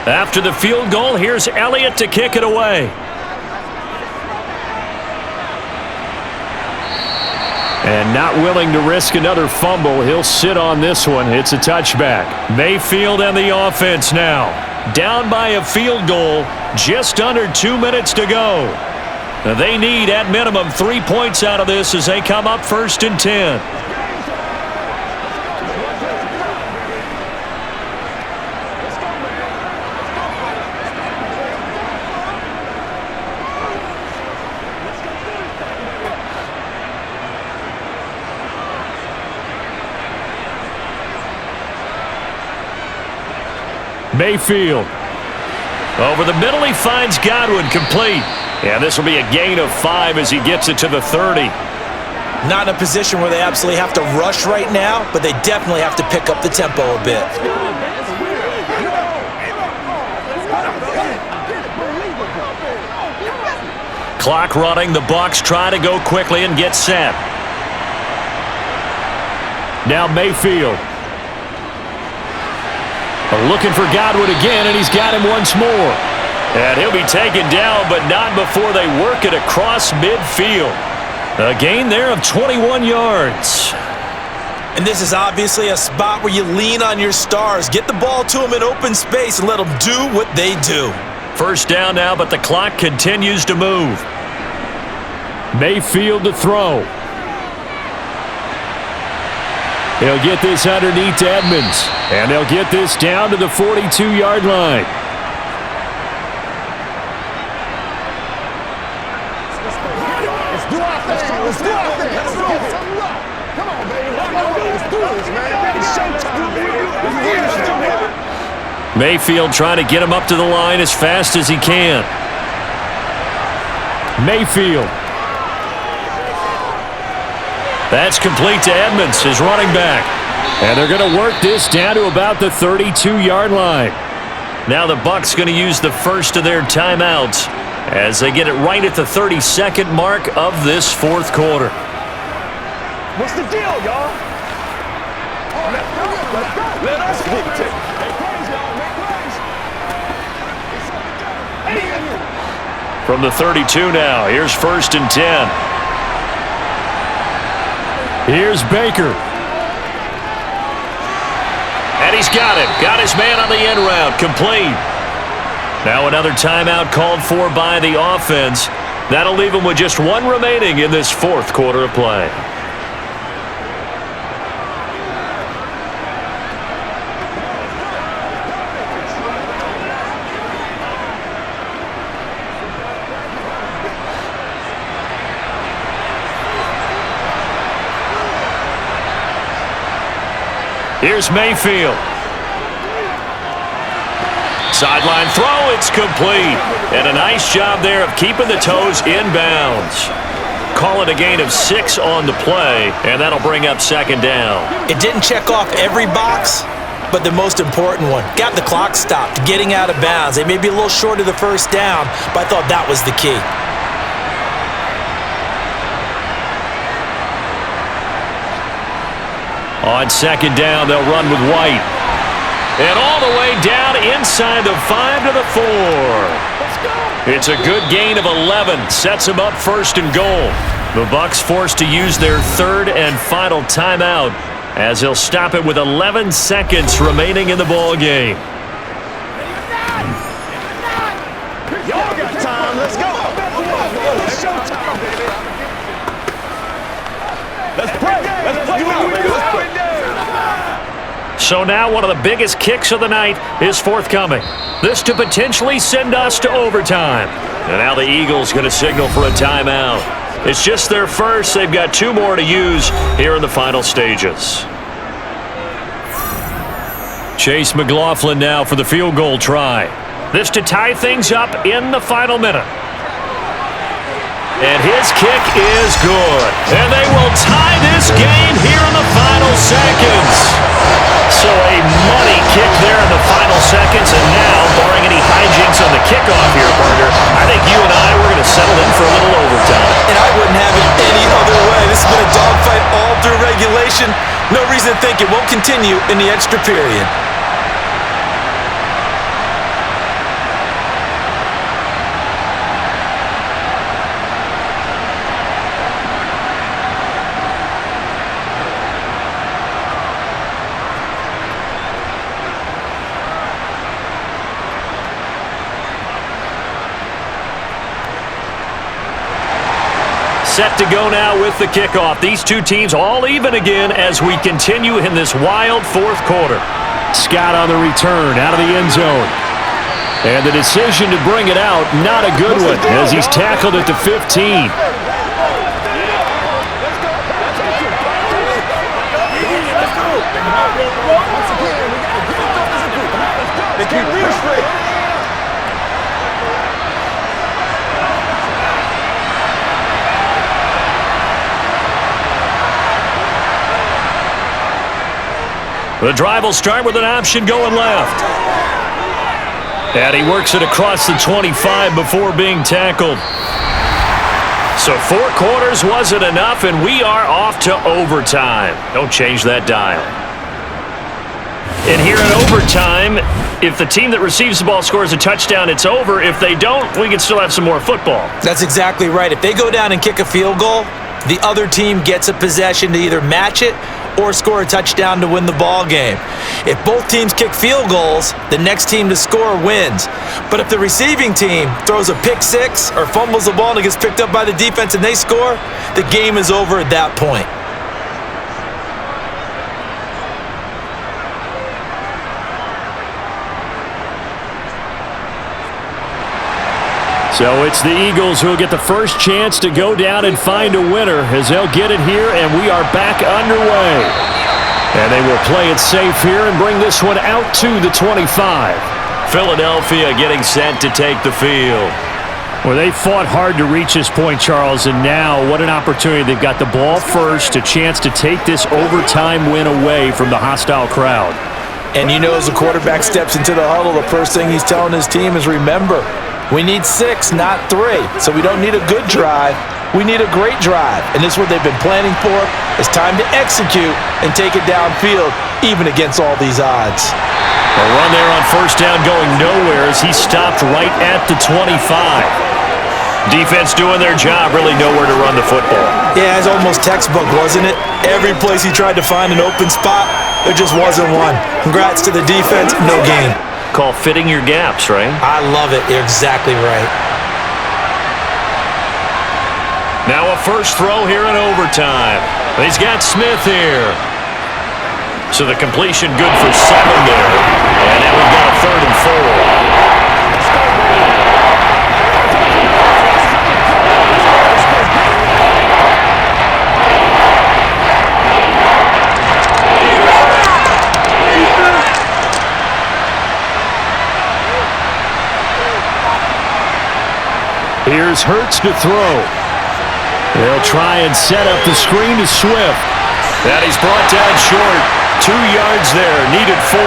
After the field goal, here's Elliott to kick it away. And not willing to risk another fumble, he'll sit on this one. It's a touchback. Mayfield and the offense now. Down by a field goal, just under 2 minutes to go. Now they need, at minimum, 3 points out of this as they come up 1st and 10. Mayfield. Over the middle, he finds Godwin, complete. And this will be a gain of 5 as he gets it to the 30. Not in a position where they absolutely have to rush right now, but they definitely have to pick up the tempo a bit. Clock running. The Bucs try to go quickly and get set. Now Mayfield. Looking for Godwin again, and he's got him once more. And he'll be taken down, but not before they work it across midfield. A gain there of 21 yards. And this is obviously a spot where you lean on your stars. Get the ball to them in open space and let them do what they do. First down now, but the clock continues to move. Mayfield to throw. He'll get this underneath to Edmonds. And they'll get this down to the 42-yard line. Let's do our thing. Let's do our thing. Let's go. Come on, baby. Let's do this, man. It's showtime, baby. Mayfield trying to get him up to the line as fast as he can. Mayfield. That's complete to Edmonds, his running back. And they're going to work this down to about the 32-yard line. Now the Bucs going to use the first of their timeouts as they get it right at the 32nd mark of this fourth quarter. What's the deal, y'all? Let's go. Let's go. Let us dictate. Make plays, y'all. Make plays. From the 32 now, here's 1st and 10. Here's Baker. And he's got him. Got his man on the end route. Complete. Now another timeout called for by the offense. That'll leave him with just one remaining in this fourth quarter of play. Here's Mayfield. Sideline throw, it's complete. And a nice job there of keeping the toes inbounds. Call it a gain of 6 on the play, and that'll bring up 2nd down. It didn't check off every box, but the most important one. Got the clock stopped, getting out of bounds. They may be a little short of the first down, but I thought that was the key. On 2nd down, they'll run with White. And all the way down inside the 5 to the 4. It's a good gain of 11. Sets them up 1st and goal. The Bucs forced to use their 3rd and final timeout as they'll stop it with 11 seconds remaining in the ball game. Y'all got time. Let's go. It's showtime, baby. Let's pray. Let's play now, baby. Let's pray. So now one of the biggest kicks of the night is forthcoming. This to potentially send us to overtime. And now the Eagles going to signal for a timeout. It's just their first. They've got 2 more to use here in the final stages. Chase McLaughlin now for the field goal try. This to tie things up in the final minute. And his kick is good. And they will tie this game here in the final seconds. So a money kick there in the final seconds. And now, barring any hijinks on the kickoff here, partner, I think you and I, we're going to settle in for a little overtime. And I wouldn't have it any other way. This has been a dogfight all through regulation. No reason to think it won't continue in the extra period. Set to go now with the kickoff. These two teams all even again as we continue in this wild fourth quarter. Scott on the return out of the end zone. And the decision to bring it out, not a good one, as he's tackled at the 15. The drive will start with an option going left. And he works it across the 25 before being tackled. So 4 quarters wasn't enough, and we are off to overtime. Don't change that dial. And here in overtime, if the team that receives the ball scores a touchdown, it's over. If they don't, we can still have some more football. That's exactly right. If they go down and kick a field goal, the other team gets a possession to either match it or score a touchdown to win the ball game. If both teams kick field goals, the next team to score wins. But if the receiving team throws a pick six or fumbles the ball and it gets picked up by the defense and they score, the game is over at that point. So it's the Eagles who will get the first chance to go down and find a winner as they'll get it here, and we are back underway. And they will play it safe here and bring this one out to the 25. Philadelphia getting set to take the field. Well, they fought hard to reach this point, Charles, and now what an opportunity. They've got the ball first, a chance to take this overtime win away from the hostile crowd. And you know, as the quarterback steps into the huddle, the first thing he's telling his team is, remember, we need 6, not 3. So we don't need a good drive. We need a great drive. And this is what they've been planning for. It's time to execute and take it downfield, even against all these odds. A run there on first down going nowhere as he stopped right at the 25. Defense doing their job, really nowhere to run the football. Yeah, it's almost textbook, wasn't it? Every place he tried to find an open spot, there just wasn't one. Congrats to the defense, no gain. Call fitting your gaps, right? I love it. You're exactly right. Now a first throw here in overtime. He's got Smith here. So the completion good for 7 there. And now we've got a 3rd and 4. Here's Hurts to throw. They'll try and set up the screen to Swift. And he's brought down short. 2 yards there, needed 4.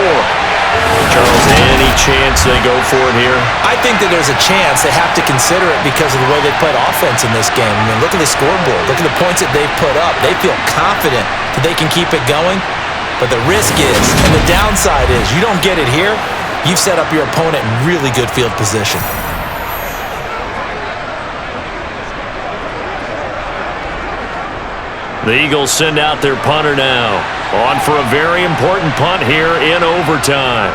Charles, any chance they go for it here? I think that there's a chance. They have to consider it because of the way they played offense in this game. I mean, look at the scoreboard. Look at the points that they've put up. They feel confident that they can keep it going. But the risk is, and the downside is, you don't get it here, you've set up your opponent in really good field position. The Eagles send out their punter now. On for a very important punt here in overtime.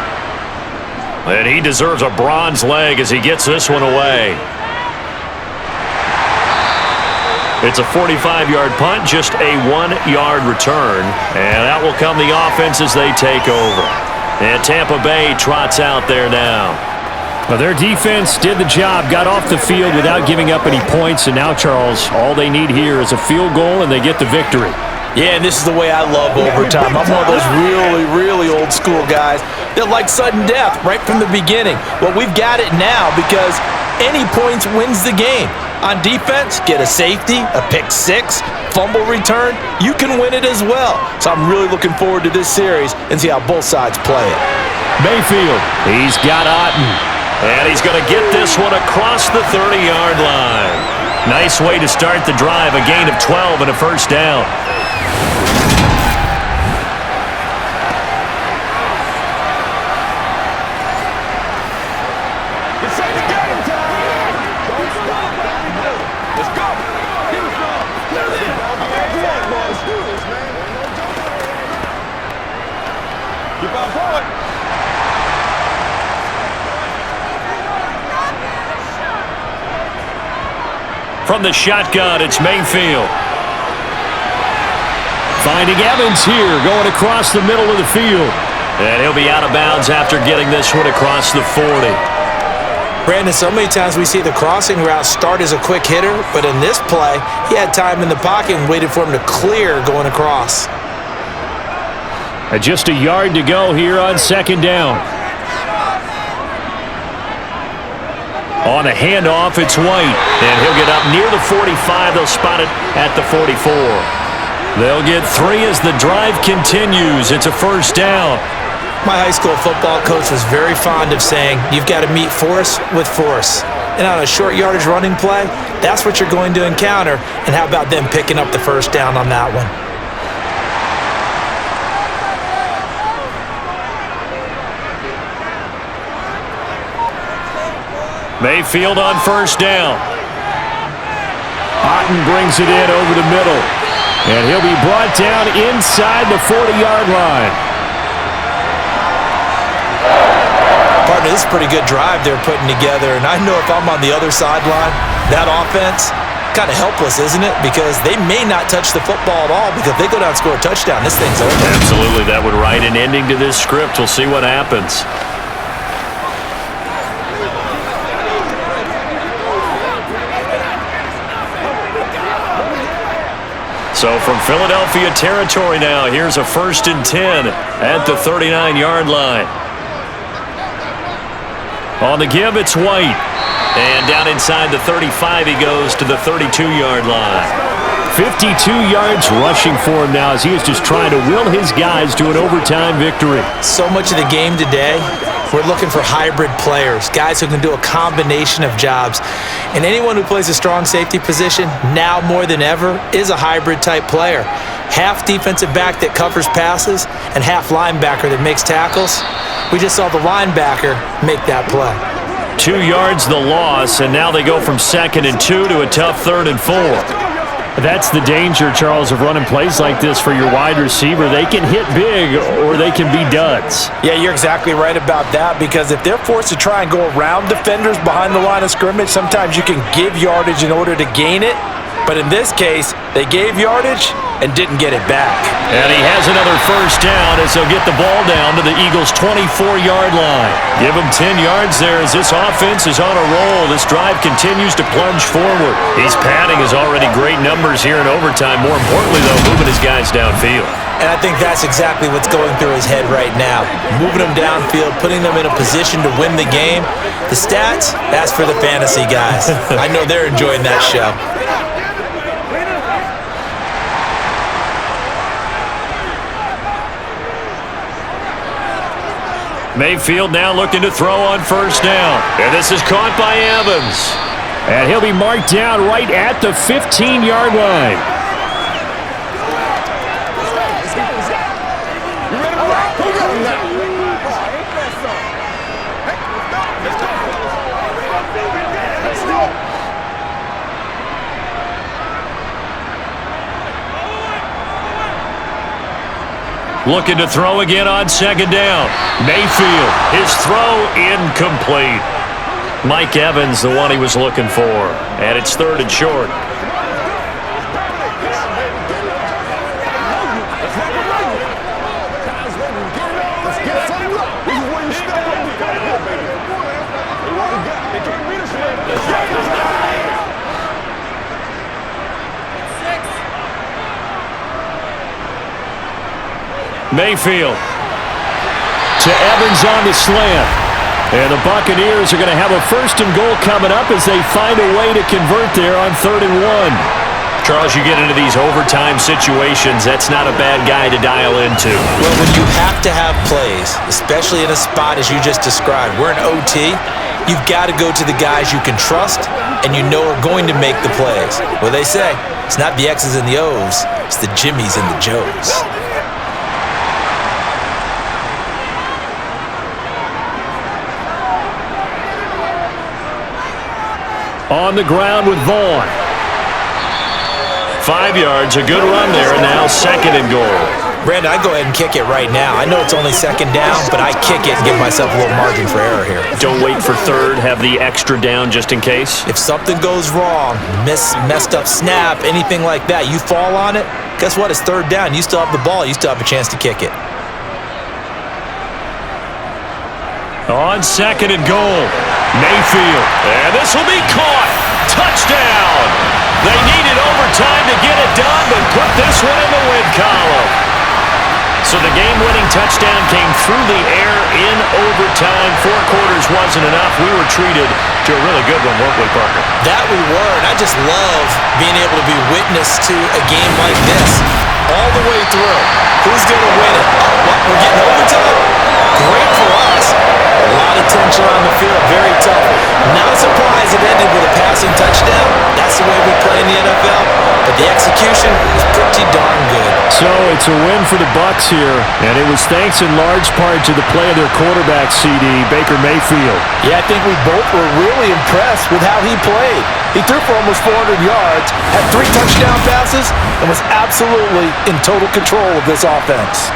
And he deserves a bronze leg as he gets this one away. It's a 45-yard punt, just a 1-yard return. And that will come the offense as they take over. And Tampa Bay trots out there now. Well, their defense did the job, got off the field without giving up any points, and now, Charles, all they need here is a field goal, and they get the victory. Yeah, and this is the way I love overtime. I'm one of those really, really old school guys that like sudden death right from the beginning. Well, we've got it now because any points wins the game. On defense, get a safety, a pick six, fumble return, you can win it as well. So I'm really looking forward to this series and see how both sides play it. Mayfield, he's got Otten. And he's going to get this one across the 30-yard line. Nice way to start the drive, a gain of 12 and a first down. From the shotgun, it's Mayfield. Finding Evans here, going across the middle of the field. And he'll be out of bounds after getting this one across the 40. Brandon, so many times we see the crossing route start as a quick hitter, but in this play, he had time in the pocket and waited for him to clear going across. Just a yard to go here on second down. On a handoff, it's White, and he'll get up near the 45. They'll spot it at the 44. They'll get 3 as the drive continues. It's a first down. My high school football coach was very fond of saying, you've got to meet force with force. And on a short yardage running play, that's what you're going to encounter. And how about them picking up the first down on that one? Mayfield on first down. Otten brings it in over the middle. And he'll be brought down inside the 40-yard line. Partner, this is a pretty good drive they're putting together. And I know if I'm on the other sideline, that offense, kind of helpless, isn't it? Because they may not touch the football at all, because if they go down and score a touchdown, this thing's over. Absolutely, that would write an ending to this script. We'll see what happens. So from Philadelphia territory now, here's a 1st and 10 at the 39-yard line. On the give, it's White. And down inside the 35, he goes to the 32-yard line. 52 yards rushing for him now as he is just trying to will his guys to an overtime victory. So much of the game today, we're looking for hybrid players, guys who can do a combination of jobs. And anyone who plays a strong safety position, now more than ever, is a hybrid type player. Half defensive back that covers passes and half linebacker that makes tackles. We just saw the linebacker make that play. 2 yards the loss, and now they go from 2nd and 2 to a tough 3rd and 4. That's the danger, Charles, of running plays like this for your wide receiver. They can hit big or they can be duds. Yeah, you're exactly right about that, because if they're forced to try and go around defenders behind the line of scrimmage, sometimes you can give yardage in order to gain it. But in this case, they gave yardage and didn't get it back. And he has another first down as they'll get the ball down to the Eagles' 24-yard line. Give them 10 yards there as this offense is on a roll. This drive continues to plunge forward. He's padding his already great numbers here in overtime. More importantly, though, moving his guys downfield. And I think that's exactly what's going through his head right now. Moving them downfield, putting them in a position to win the game. The stats, that's for the fantasy guys. I know they're enjoying that show. Mayfield now looking to throw on first down. And this is caught by Evans. And he'll be marked down right at the 15-yard line. Looking to throw again on second down. Mayfield, his throw incomplete. Mike Evans, the one he was looking for. And it's 3rd and short. Mayfield to Evans on the slant. And the Buccaneers are going to have a 1st and goal coming up as they find a way to convert there on 3rd and 1. Charles, you get into these overtime situations, that's not a bad guy to dial into. Well, when you have to have plays, especially in a spot as you just described, we're in OT, you've got to go to the guys you can trust and you know are going to make the plays. Well, they say, it's not the X's and the O's, it's the Jimmies and the Joes. On the ground with Vaughn. 5 yards, a good run there, and now 2nd and goal. Brandon, I go ahead and kick it right now. I know it's only 2nd down, but I kick it and give myself a little margin for error here. Don't wait for 3rd, have the extra down just in case. If something goes wrong, messed up snap, anything like that, you fall on it, guess what? It's 3rd down. You still have the ball. You still have a chance to kick it. On 2nd and goal, Mayfield. And this will be caught. Touchdown. They needed overtime to get it done, but put this one in the win column. So the game-winning touchdown came through the air in overtime. 4 quarters wasn't enough. We were treated to a really good one, weren't we, Parker? That we were, and I just love being able to be witness to a game like this all the way through. Who's going to win it? What, we're getting overtime? Great for us. A lot of tension on the field, very tough. Not surprised it ended with a passing touchdown. That's the way we play in the NFL. But the execution was pretty darn good. So it's a win for the Bucs here, and it was thanks in large part to the play of their quarterback, CD, Baker Mayfield. Yeah, I think we both were really impressed with how he played. He threw for almost 400 yards, had 3 touchdown passes, and was absolutely in total control of this offense.